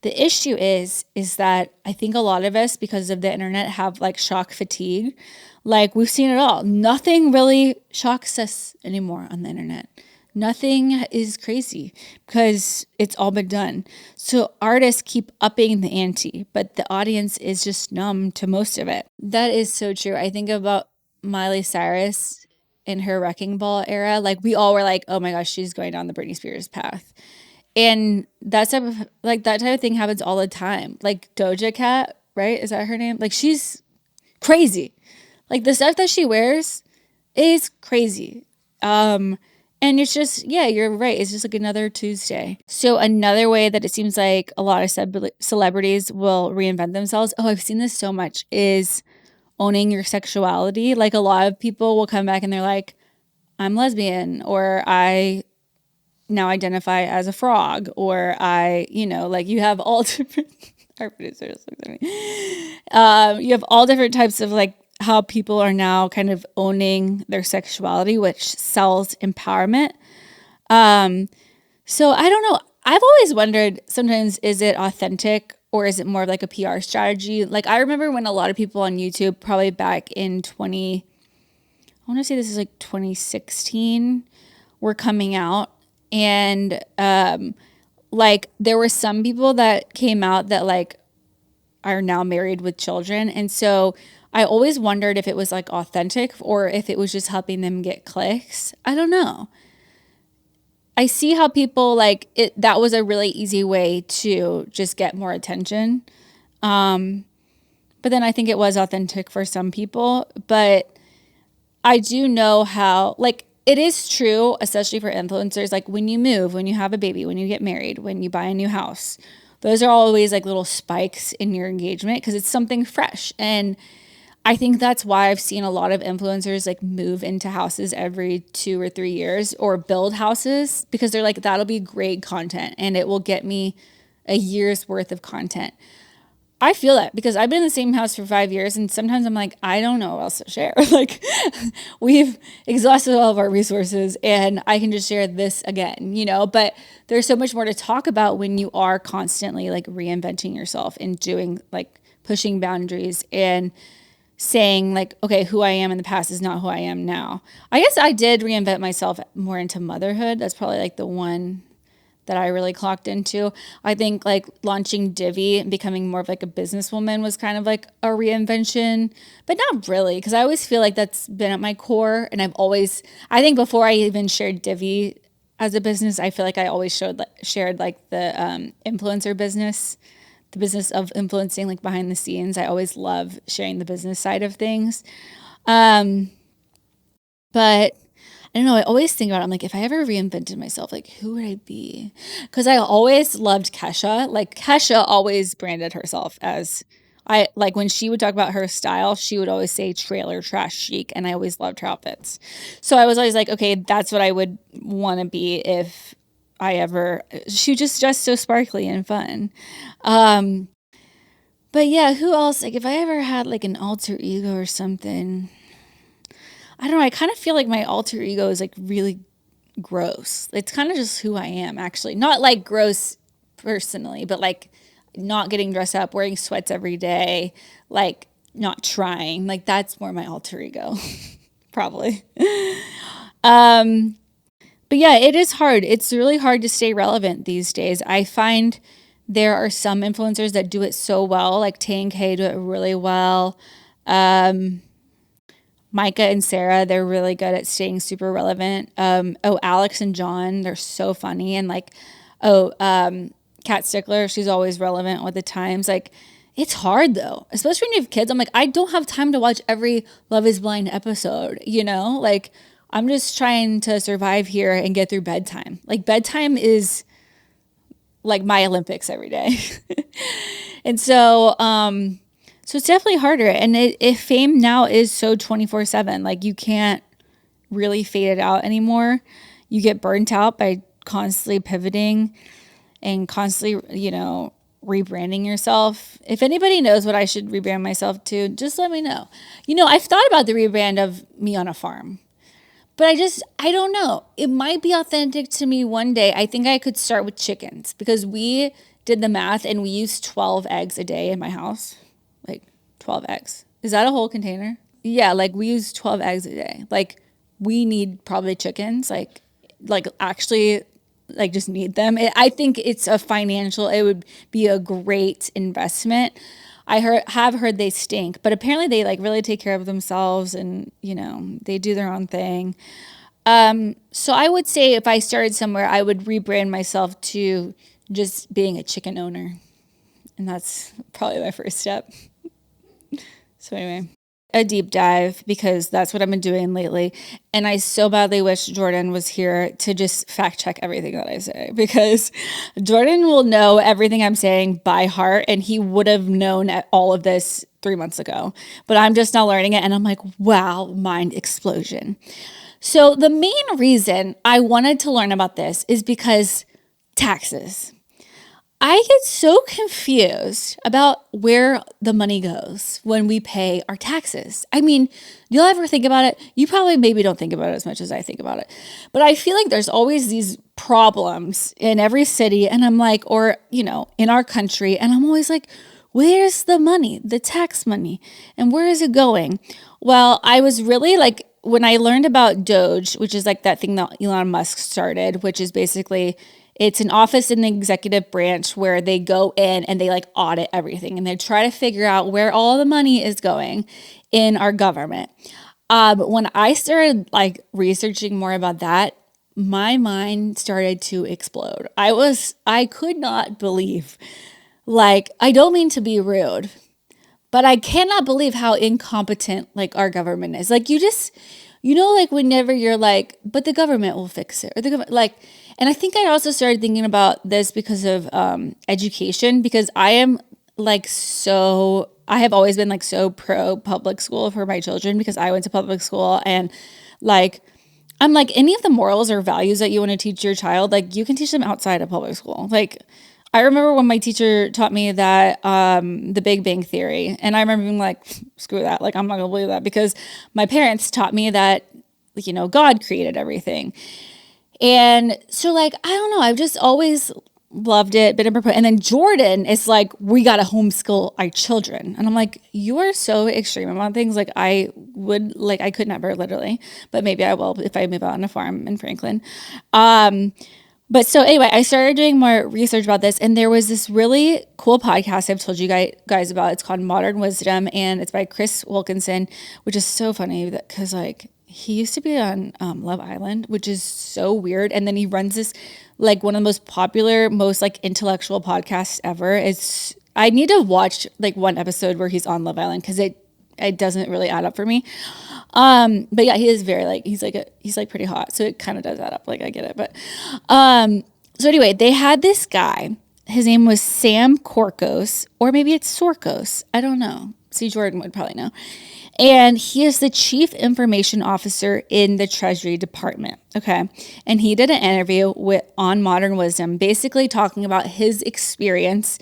The issue is that I think a lot of us, because of the internet, have like shock fatigue. Like, we've seen it all. Nothing really shocks us anymore on the internet. Nothing is crazy because it's all been done. So artists keep upping the ante, but the audience is just numb to most of it. That is so true. I think about Miley Cyrus in her Wrecking Ball era. Like, we all were like, oh my gosh, she's going down the Britney Spears path. And that type of thing happens all the time. Like Doja Cat, right? Is that her name? Like, she's crazy. Like, the stuff that she wears is crazy. And it's just, yeah, you're right. It's just like another Tuesday. So another way that it seems like a lot of celebrities will reinvent themselves, oh, I've seen this so much, is owning your sexuality. Like, a lot of people will come back and they're like, I'm lesbian, or I now identify as a frog, or I, like, you have all different, our producer just looked at me. You have all different types of like how people are now kind of owning their sexuality, which sells empowerment. So I don't know. I've always wondered sometimes, is it authentic or is it more of like a PR strategy? Like, I remember when a lot of people on YouTube, probably back in I want to say this is like 2016, were coming out. And like, there were some people that came out that like are now married with children. And so I always wondered if it was like authentic or if it was just helping them get clicks. I don't know. I see how people like it. That was a really easy way to just get more attention. But then I think it was authentic for some people. But I do know how, like, it is true, especially for influencers, like when you move, when you have a baby, when you get married, when you buy a new house, those are always like little spikes in your engagement because it's something fresh. And I think that's why I've seen a lot of influencers like move into houses every 2 or 3 years or build houses because they're like, that'll be great content and it will get me a year's worth of content. I feel that because I've been in the same house for 5 years and sometimes I'm like, I don't know what else to share. Like, we've exhausted all of our resources and I can just share this again, but there's so much more to talk about when you are constantly like reinventing yourself and doing like pushing boundaries and saying like, okay, who I am in the past is not who I am now. I guess I did reinvent myself more into motherhood. That's probably like the one that I really clocked into. I think like launching Divvy and becoming more of like a businesswoman was kind of like a reinvention, but not really, because I always feel like that's been at my core. And I think before I even shared Divvy as a business, I feel like I always shared like the influencer business, the business of influencing like behind the scenes. I always love sharing the business side of things. But I don't know. I always think about it. I'm like, if I ever reinvented myself, like, who would I be? Because I always loved Kesha. Like, Kesha always branded herself as I like when she would talk about her style, she would always say trailer trash chic, and I always loved her outfits. So I was always like, okay, that's what I would want to be if I ever. She just dressed so sparkly and fun. Um, but yeah, who else? Like if I ever had like an alter ego or something, I don't know. I kind of feel like my alter ego is like really gross. It's kind of just who I am, actually. Not like gross personally, but like not getting dressed up, wearing sweats every day, like not trying. Like that's more my alter ego, probably. Um, but yeah, it is hard. It's really hard to stay relevant these days. I find there are some influencers that do it so well, like Tay and Kay do it really well. Um, Micah and Sarah, they're really good at staying super relevant. Alex and John, they're so funny. And like, Kat Stickler, she's always relevant with the times. Like, it's hard though, especially when you have kids. I'm like, I don't have time to watch every Love is Blind episode, you know? Like, I'm just trying to survive here and get through bedtime. Like, bedtime is like my Olympics every day. And so it's definitely harder. And if fame now is so 24/7, like you can't really fade it out anymore. You get burnt out by constantly pivoting and constantly, rebranding yourself. If anybody knows what I should rebrand myself to, just let me know. I've thought about the rebrand of me on a farm, but I don't know. It might be authentic to me one day. I think I could start with chickens because we did the math and we used 12 eggs a day in my house. Like 12 eggs. Is that a whole container? Yeah, like we use 12 eggs a day. Like we need probably chickens, like actually like just need them. I think it would be a great investment. Have heard they stink, but apparently they like really take care of themselves and, they do their own thing. So I would say if I started somewhere, I would rebrand myself to just being a chicken owner. And that's probably my first step. So anyway, a deep dive because that's what I've been doing lately. And I so badly wish Jordan was here to just fact check everything that I say because Jordan will know everything I'm saying by heart and he would have known all of this 3 months ago. But I'm just now learning it and I'm like, wow, mind explosion. So the main reason I wanted to learn about this is because taxes. I get so confused about where the money goes when we pay our taxes. I mean, you'll ever think about it? You probably maybe don't think about it as much as I think about it. But I feel like there's always these problems in every city and I'm like, or, in our country. And I'm always like, where's the money, the tax money? And where is it going? Well, I was really like, when I learned about DOGE, which is like that thing that Elon Musk started, which is basically it's an office in the executive branch where they go in and they like audit everything and they try to figure out where all the money is going in our government. When I started like researching more about that, my mind started to explode. I could not believe, like, I don't mean to be rude, but I cannot believe how incompetent like our government is. Like like whenever you're like, but the government will fix it or the government like. And I think I also started thinking about this because of education, because I am like I have always been like so pro public school for my children because I went to public school and like, I'm like any of the morals or values that you want to teach your child, like you can teach them outside of public school. Like I remember when my teacher taught me that the Big Bang Theory, and I remember being like, screw that, like I'm not gonna believe that because my parents taught me that, God created everything. And so like, I don't know, I've just always loved it, and then Jordan is like, we got to homeschool our children. And I'm like, you are so extreme about things. Like I could never literally, but maybe I will if I move out on a farm in Franklin. But so anyway, I started doing more research about this and there was this really cool podcast I've told you guys about. It's called Modern Wisdom and it's by Chris Wilkinson, which is so funny because like, he used to be on Love Island, which is so weird. And then he runs this like one of the most popular, most like intellectual podcasts ever. I need to watch like one episode where he's on Love Island because it doesn't really add up for me. But yeah, he is very like, he's like pretty hot. So it kind of does add up. Like I get it. But so anyway, they had this guy his name was Sam Korkos, or maybe it's Sorkos. I don't know. See, Jordan would probably know. And he is the chief information officer in the Treasury Department. Okay. And he did an interview on Modern Wisdom, basically talking about his experience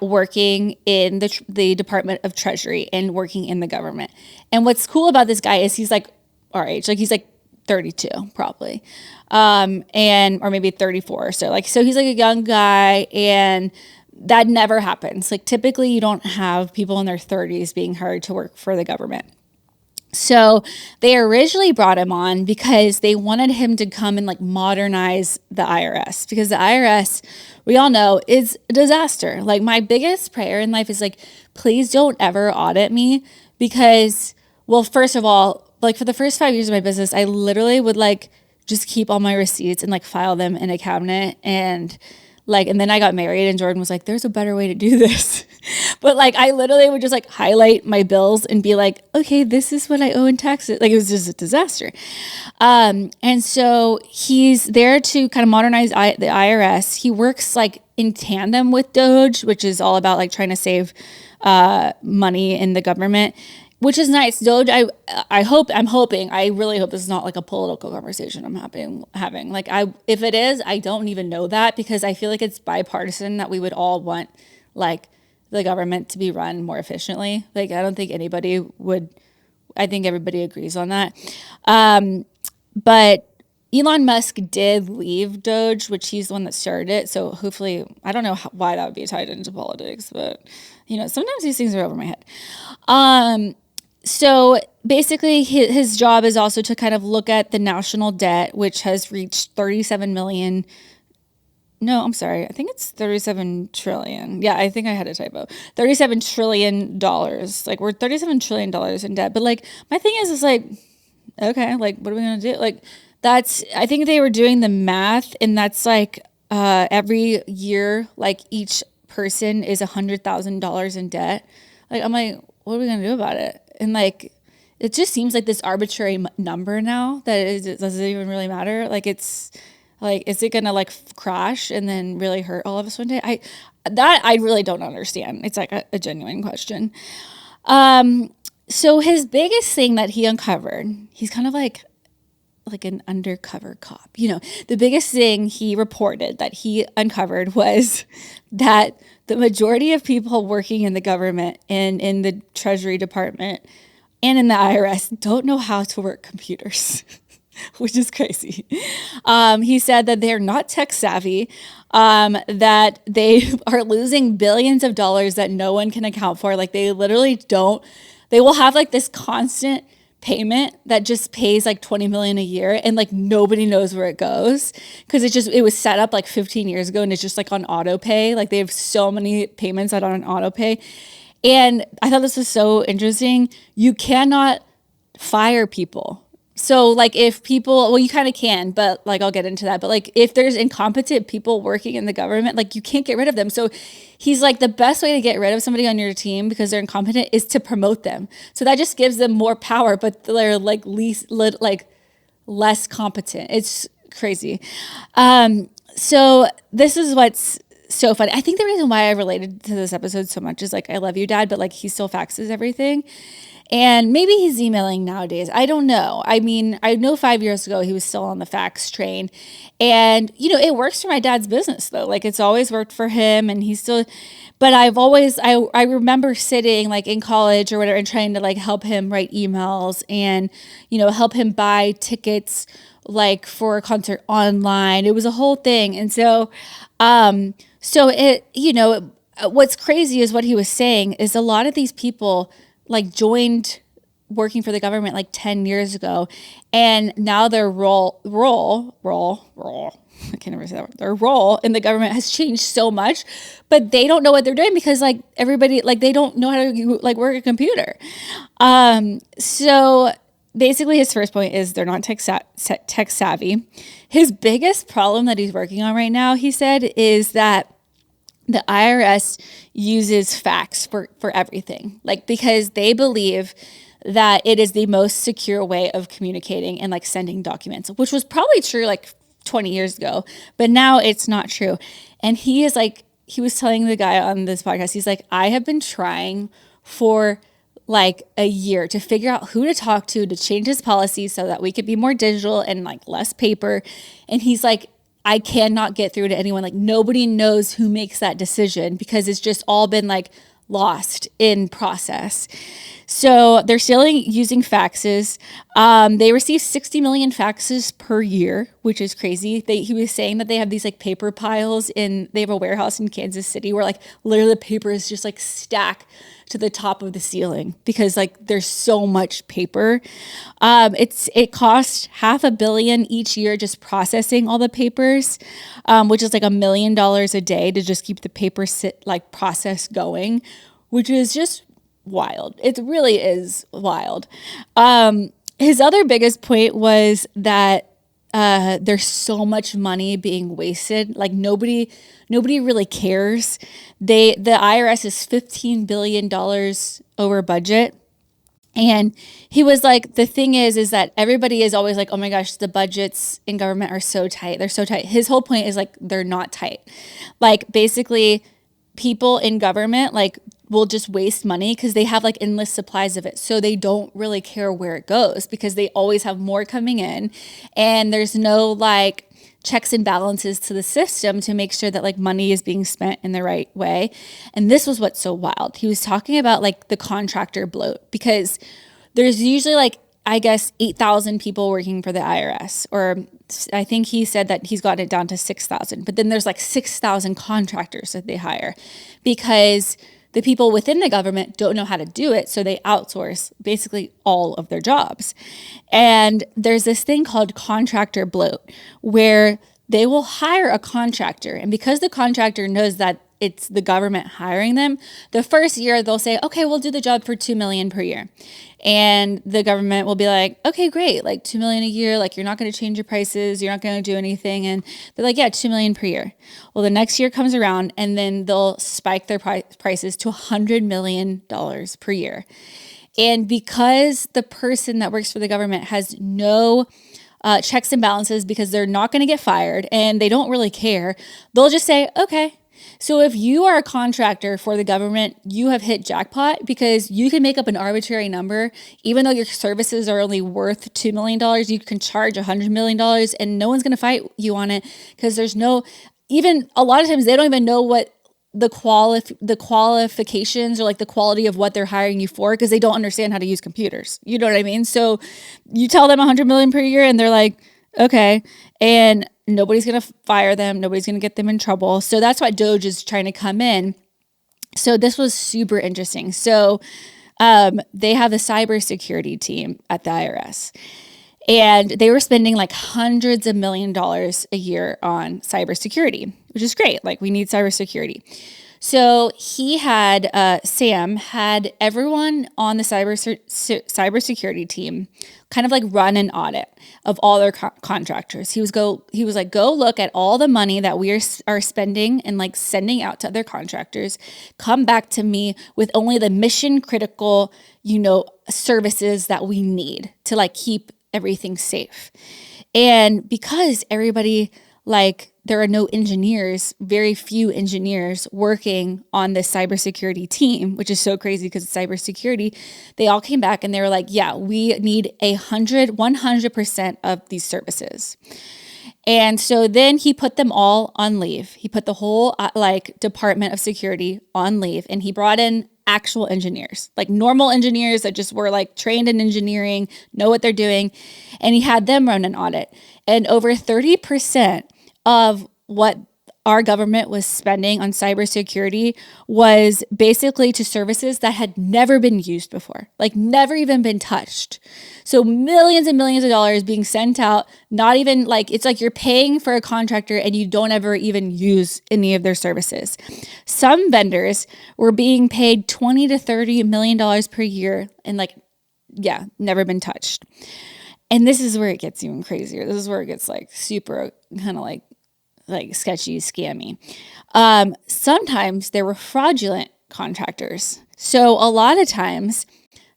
working in the Department of Treasury and working in the government. And what's cool about this guy is he's like our age, like he's like 32 probably, or maybe 34 or so. Like, so he's like a young guy, and that never happens. Like typically you don't have people in their 30s being hired to work for the government. So they originally brought him on because they wanted him to come and like modernize the IRS, because the IRS, we all know, is a disaster. Like my biggest prayer in life is like, please don't ever audit me, because, well, first of all, like for the first 5 years of my business, I literally would like just keep all my receipts and like file them in a cabinet, and then I got married and Jordan was like, there's a better way to do this. But like, I literally would just like highlight my bills and be like, okay, this is what I owe in taxes. Like it was just a disaster. And so he's there to kind of modernize the IRS. He works like in tandem with DOGE, which is all about like trying to save money in the government, which is nice. DOGE, I really hope this is not like a political conversation I'm having. Like if it is, I don't even know that, because I feel like it's bipartisan that we would all want like the government to be run more efficiently. Like I don't think anybody would, I think everybody agrees on that. But Elon Musk did leave DOGE, which he's the one that started it. So hopefully, I don't know why that would be tied into politics, but you know, sometimes these things are over my head. So basically his job is also to kind of look at the national debt, which has reached 37 million. No, I'm sorry. I think it's 37 trillion. Yeah, I think I had a typo. $37 trillion. Like we're $37 trillion in debt. But like my thing is like, okay, like what are we going to do? Like I think they were doing the math, and that's like every year, like each person is $100,000 in debt. Like I'm like, what are we going to do about it? And like, it just seems like this arbitrary number now that it doesn't even really matter. Like it's like, is it going to like crash and then really hurt all of us one day? I really don't understand. It's like a genuine question. So his biggest thing that he uncovered, he's kind of like an undercover cop. You know, the biggest thing he reported that he uncovered was that the majority of people working in the government and in the Treasury Department and in the IRS don't know how to work computers, which is crazy. He said that they're not tech savvy, that they are losing billions of dollars that no one can account for. Like they literally don't, they will have like this constant payment that just pays like 20 million a year, and like nobody knows where it goes, because it was set up like 15 years ago, and it's just like on auto pay. Like they have so many payments that are on auto pay. And I thought this was so interesting. You cannot fire people. So like if people, well, you kind of can, but like I'll get into that. But like if there's incompetent people working in the government, like you can't get rid of them. So he's like, the best way to get rid of somebody on your team because they're incompetent is to promote them. So that just gives them more power, but they're like less competent. It's crazy. So this is what's so funny. I think the reason why I related to this episode so much is like, I love you, Dad, but like he still faxes everything. And maybe he's emailing nowadays. I don't know. I mean, I know 5 years ago he was still on the fax train. And, you know, it works for my dad's business though. Like it's always worked for him, and he's still, but I remember sitting like in college or whatever and trying to like help him write emails and, you know, help him buy tickets like for a concert online. It was a whole thing. And so it, you know, what's crazy is what he was saying is a lot of these people like joined working for the government like 10 years ago, and now their role, I can't ever say that word. Their role in the government has changed so much, but they don't know what they're doing because like everybody, like they don't know how to like work a computer. So basically his first point is they're not tech savvy. His biggest problem that he's working on right now, he said, is that the IRS uses fax for everything, like because they believe that it is the most secure way of communicating and like sending documents, which was probably true like 20 years ago, but now it's not true. And he is like he was telling the guy on this podcast, he's like, I have been trying for like a year to figure out who to talk to change his policy so that we could be more digital and like less paper. And he's like, I cannot get through to anyone. Like nobody knows who makes that decision because it's just all been like lost in process. So they're still using faxes. They receive 60 million faxes per year, which is crazy. He was saying that they have these like paper piles they have a warehouse in Kansas City where like literally the paper is just like stacked to the top of the ceiling because like there's so much paper. It costs $500 million each year just processing all the papers, which is like $1 million a day to just keep the paper process going, which is just wild. It really is wild. His other biggest point was that there's so much money being wasted. Like nobody really cares. The IRS is $15 billion over budget. And he was like, the thing is that everybody is always like, oh my gosh, the budgets in government are so tight. They're so tight. His whole point is like, they're not tight. Like basically people in government, like will just waste money because they have like endless supplies of it. So they don't really care where it goes because they always have more coming in and there's no like checks and balances to the system to make sure that like money is being spent in the right way. And this was what's so wild. He was talking about like the contractor bloat because there's usually like, I guess, 8,000 people working for the IRS, or I think he said that he's gotten it down to 6,000, but then there's like 6,000 contractors that they hire because the people within the government don't know how to do it, so they outsource basically all of their jobs. And there's this thing called contractor bloat where they will hire a contractor, and because the contractor knows that it's the government hiring them, the first year they'll say, okay, we'll do the job for $2 million per year. And the government will be like, okay, great, like $2 million a year, like you're not going to change your prices, you're not going to do anything. And they're like, yeah, $2 million per year. Well, the next year comes around and then they'll spike their prices to $100 million per year. And because the person that works for the government has no checks and balances because they're not going to get fired and they don't really care, they'll just say, okay. So if you are a contractor for the government, you have hit jackpot because you can make up an arbitrary number. Even though your services are only worth $2 million, you can charge $100 million and no one's going to fight you on it because there's even a lot of times they don't even know what the qualifications or like the quality of what they're hiring you for because they don't understand how to use computers. You know what I mean? So you tell them $100 million per year and they're like, okay. And nobody's going to fire them. Nobody's going to get them in trouble. So that's why DOGE is trying to come in. So this was super interesting. So they have a cybersecurity team at the IRS. And they were spending like hundreds of $millions a year on cybersecurity, which is great. Like we need cybersecurity. So Sam had everyone on the cybersecurity team kind of like run an audit of all their contractors. He was like, go look at all the money that we are spending and like sending out to other contractors. Come back to me with only the mission critical, services that we need to like keep everything safe. And because everybody there are no engineers, very few engineers working on this cybersecurity team, which is so crazy because it's cybersecurity. They all came back and they were like, yeah, we need 100% of these services. And so then he put them all on leave. He put the whole Department of Security on leave and he brought in actual engineers, like normal engineers that just were like trained in engineering, know what they're doing. And he had them run an audit. And over 30% of what our government was spending on cybersecurity was basically to services that had never been used before, like never even been touched. So millions and millions of dollars being sent out, not even it's like you're paying for a contractor and you don't ever even use any of their services. Some vendors were being paid $20 to $30 million per year and never been touched. And this is where it gets even crazier. This is where it gets super kind of sketchy, scammy. Sometimes there were fraudulent contractors. So a lot of times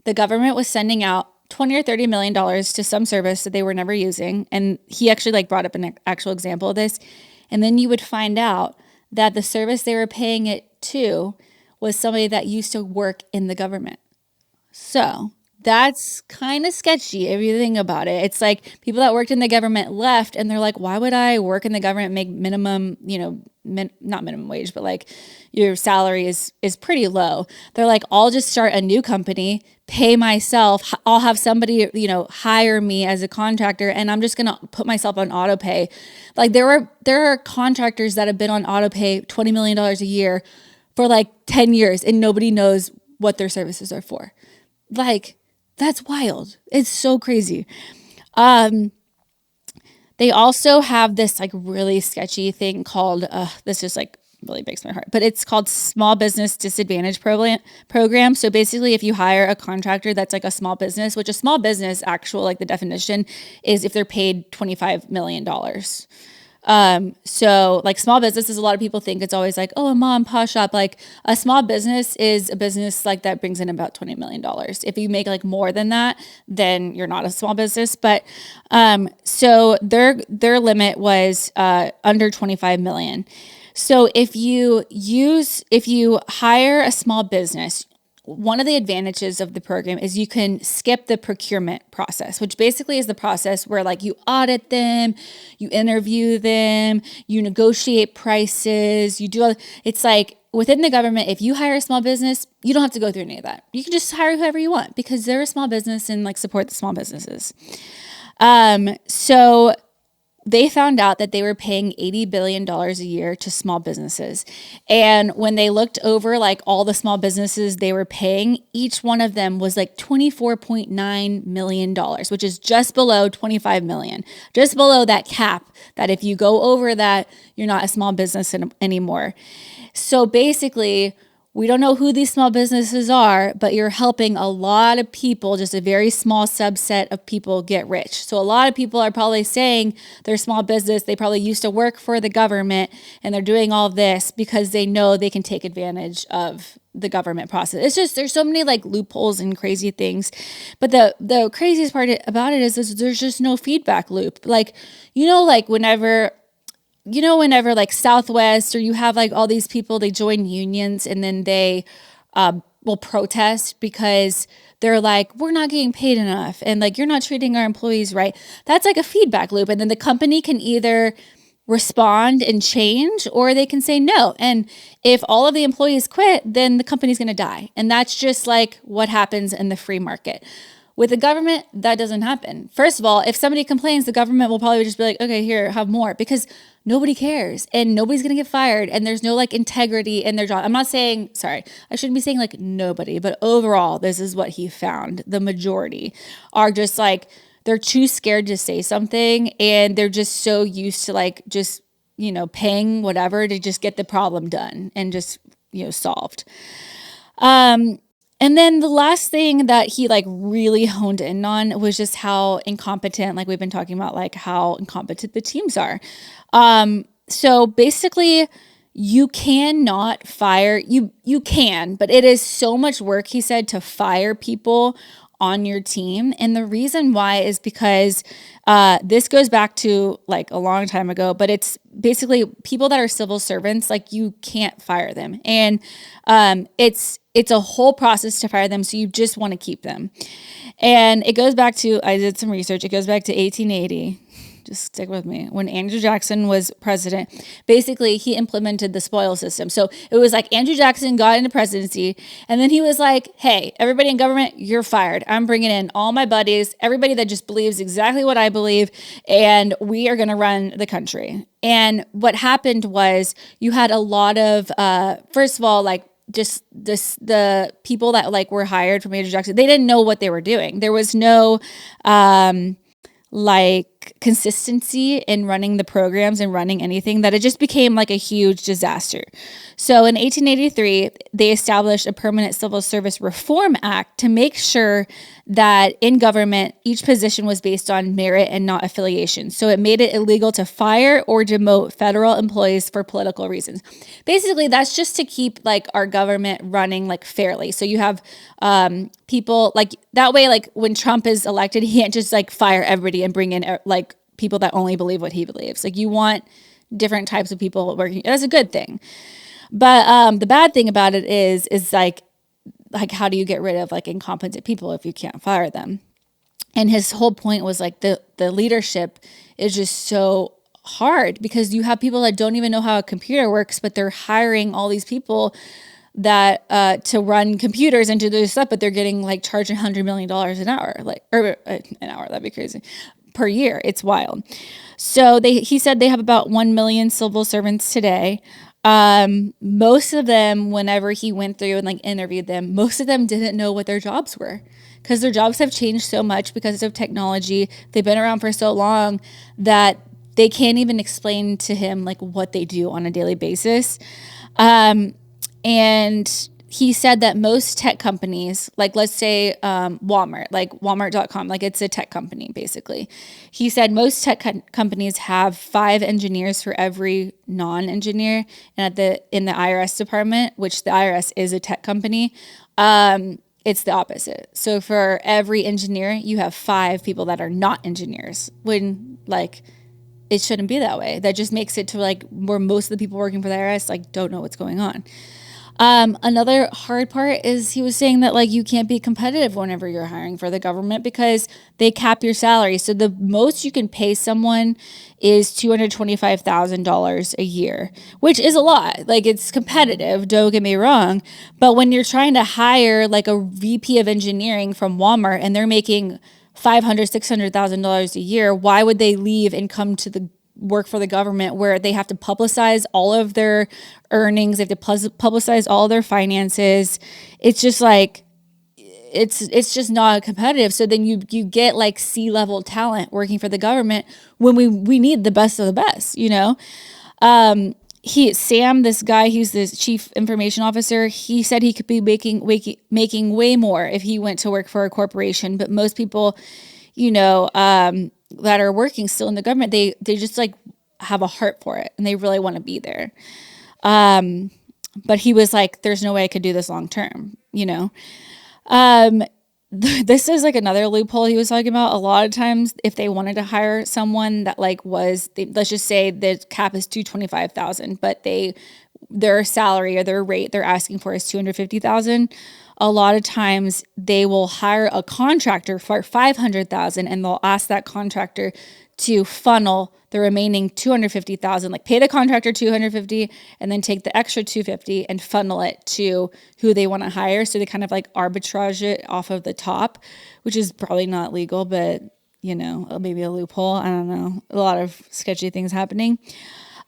the government was sending out $20 or $30 million to some service that they were never using. And he actually brought up an actual example of this. And then you would find out that the service they were paying it to was somebody that used to work in the government. So that's kind of sketchy if you think about it. It's like people that worked in the government left and they're like, why would I work in the government, make minimum, not minimum wage, but like your salary is pretty low. They're like, I'll just start a new company, pay myself. I'll have somebody, hire me as a contractor, and I'm just going to put myself on auto pay. Like there are contractors that have been on auto pay $20 million a year for like 10 years and nobody knows what their services are for. Like, that's wild. It's so crazy. They also have this like really sketchy thing called, this just like really breaks my heart, but it's called Small Business Disadvantage Program. So basically if you hire a contractor that's like a small business, which a small business like the definition is if they're paid $25 million. So like small businesses, a lot of people think it's always like, oh, a mom and pop shop. Like a small business is a business like that brings in about $20 million. If you make like more than that, then you're not a small business. But, so their limit was, under 25 million. So if you hire a small business, one of the advantages of the program is you can skip the procurement process, which basically is the process where like you audit them, you interview them, you negotiate prices, it's like within the government, if you hire a small business, you don't have to go through any of that. You can just hire whoever you want because they're a small business and like support the small businesses. So they found out that they were paying $80 billion a year to small businesses. And when they looked over like all the small businesses they were paying, each one of them was like $24.9 million, which is just below 25 million, just below that cap that if you go over that, you're not a small business anymore. So basically, we don't know who these small businesses are, but you're helping a lot of people, just a very small subset of people get rich. So a lot of people are probably saying they're small business. They probably used to work for the government and they're doing all this because they know they can take advantage of the government process. It's just, there's so many like loopholes and crazy things. But the craziest part about it is there's just no feedback loop. Like, whenever like Southwest or you have like all these people, they join unions and then they will protest because they're like, we're not getting paid enough and like you're not treating our employees right. That's like a feedback loop. And then the company can either respond and change or they can say no. And if all of the employees quit, then the company's going to die. And that's just like what happens in the free market. With the government, that doesn't happen. First of all, if somebody complains, the government will probably just be like, okay, here, have more, because nobody cares and nobody's going to get fired and there's no like integrity in their job. I shouldn't be saying like nobody, but overall, this is what he found. The majority are just like, they're too scared to say something and they're just so used to like just, paying whatever to just get the problem done and just, solved. And then the last thing that he like really honed in on was just how incompetent, like we've been talking about, like how incompetent the teams are. So basically you cannot fire, you can, but it is so much work, he said, to fire people on your team. And the reason why is because this goes back to like a long time ago, but it's basically people that are civil servants, like you can't fire them. And it's a whole process to fire them. So you just want to keep them. And it goes back to, I did some research. It goes back to 1880. Just stick with me. When Andrew Jackson was president, basically he implemented the spoil system. So it was like Andrew Jackson got into presidency and then he was like, hey, everybody in government, you're fired. I'm bringing in all my buddies, everybody that just believes exactly what I believe, and we are going to run the country. And what happened was you had a lot of, first of all, like the people that like were hired from Andrew Jackson, they didn't know what they were doing. There was no, like consistency in running the programs and running anything, that it just became like a huge disaster. So in 1883, they established a Permanent Civil Service Reform Act to make sure that in government, each position was based on merit and not affiliation. So it made it illegal to fire or demote federal employees for political reasons. Basically, that's just to keep like our government running like fairly. So you have people like that way, like when Trump is elected, he can't just like fire everybody and bring in like people that only believe what he believes. Like you want different types of people working. That's a good thing. But the bad thing about it is like how do you get rid of like incompetent people if you can't fire them? And his whole point was like the leadership is just so hard because you have people that don't even know how a computer works, but they're hiring all these people that to run computers and to do stuff, but they're getting like charged $100 million an hour, an hour, that'd be crazy, per year. It's wild. So he said they have about 1 million civil servants today. Most of them, whenever he went through and like interviewed them, most of them didn't know what their jobs were because their jobs have changed so much because of technology. They've been around for so long that they can't even explain to him like what they do on a daily basis. And he said that most tech companies, like let's say Walmart, like Walmart.com, like it's a tech company basically. He said most tech companies have 5 engineers for every non-engineer, and in the IRS department, which the IRS is a tech company, it's the opposite. So for every engineer, you have 5 people that are not engineers. When like it shouldn't be that way. That just makes it to like where most of the people working for the IRS like don't know what's going on. Another hard part is he was saying that like you can't be competitive whenever you're hiring for the government because they cap your salary. So the most you can pay someone is $225,000 a year, which is a lot. Like it's competitive, don't get me wrong. But when you're trying to hire like a VP of engineering from Walmart and they're making $500,000, $600,000 a year, why would they leave and come to the work for the government where they have to publicize all of their earnings, they have to publicize all their finances? It's just like it's just not competitive. So then you get like C-level talent working for the government when we need the best of the best, you know. Sam, this guy, he's the chief information officer, he said he could be making way more if he went to work for a corporation. But most people, you know, that are working still in the government, they just like have a heart for it and they really want to be there. But he was like, there's no way I could do this long term, you know. This is like another loophole he was talking about. A lot of times if they wanted to hire someone that like let's just say the cap is $225,000, but their salary or their rate they're asking for is $250,000. A lot of times they will hire a contractor for $500,000 and they'll ask that contractor to funnel the remaining $250,000, like pay the contractor $250,000 and then take the extra $250,000 and funnel it to who they want to hire. So they kind of like arbitrage it off of the top, which is probably not legal, but you know, maybe a loophole. I don't know. A lot of sketchy things happening.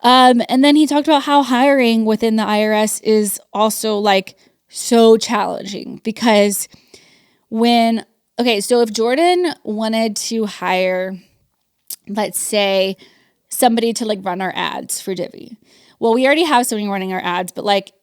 And then he talked about how hiring within the IRS is also like so challenging because so if Jordan wanted to hire, let's say, somebody to like run our ads for Divvy. Well, we already have somebody running our ads, but like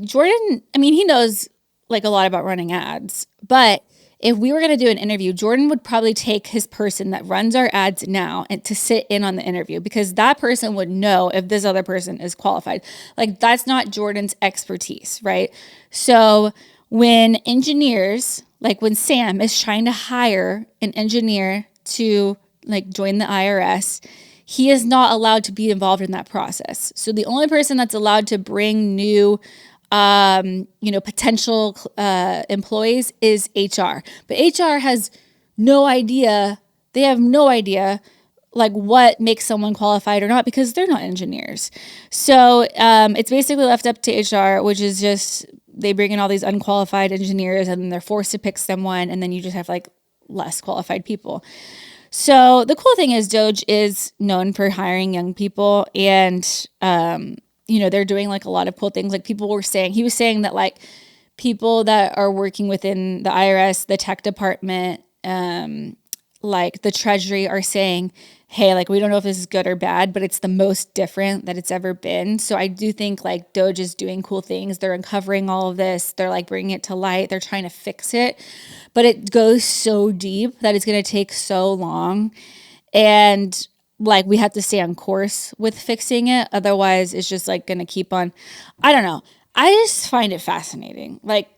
Jordan, I mean, he knows like a lot about running ads, but if we were going to do an interview, Jordan would probably take his person that runs our ads now and to sit in on the interview because that person would know if this other person is qualified. Like that's not Jordan's expertise, right? So when engineers, like when Sam is trying to hire an engineer to like join the IRS, he is not allowed to be involved in that process. So the only person that's allowed to bring new potential employees is HR. But HR has no idea. They have no idea like what makes someone qualified or not because they're not engineers. So it's basically left up to HR, which is just they bring in all these unqualified engineers and then they're forced to pick someone and then you just have like less qualified people. So the cool thing is DOGE is known for hiring young people and they're doing like a lot of cool things. Like he was saying that like people that are working within the IRS, the tech department, like the Treasury are saying, hey, like we don't know if this is good or bad, but it's the most different that it's ever been. So I do think like DOGE is doing cool things. They're uncovering all of this. They're like bringing it to light. They're trying to fix it, but it goes so deep that it's going to take so long. And like we have to stay on course with fixing it. Otherwise it's just like going to keep on. I don't know. I just find it fascinating. Like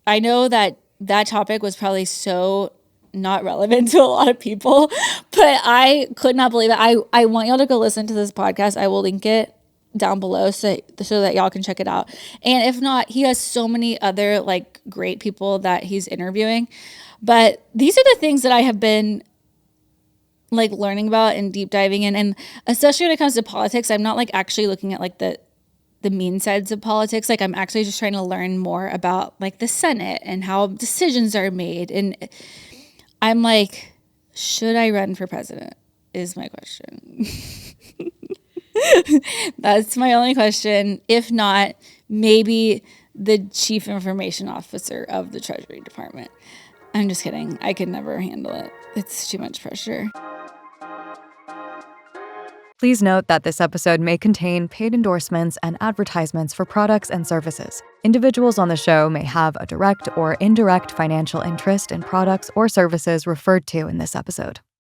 I know that topic was probably so not relevant to a lot of people, but I could not believe it. I want y'all to go listen to this podcast. I will link it down below so that y'all can check it out. And if not, he has so many other like great people that he's interviewing. But these are the things that I have been like learning about and deep diving in. And especially when it comes to politics, I'm not like actually looking at like the mean sides of politics. Like I'm actually just trying to learn more about like the Senate and how decisions are made. And I'm like, should I run for president is my question. That's my only question. If not, maybe the chief information officer of the Treasury Department. I'm just kidding. I could never handle it. It's too much pressure. Please note that this episode may contain paid endorsements and advertisements for products and services. Individuals on the show may have a direct or indirect financial interest in products or services referred to in this episode.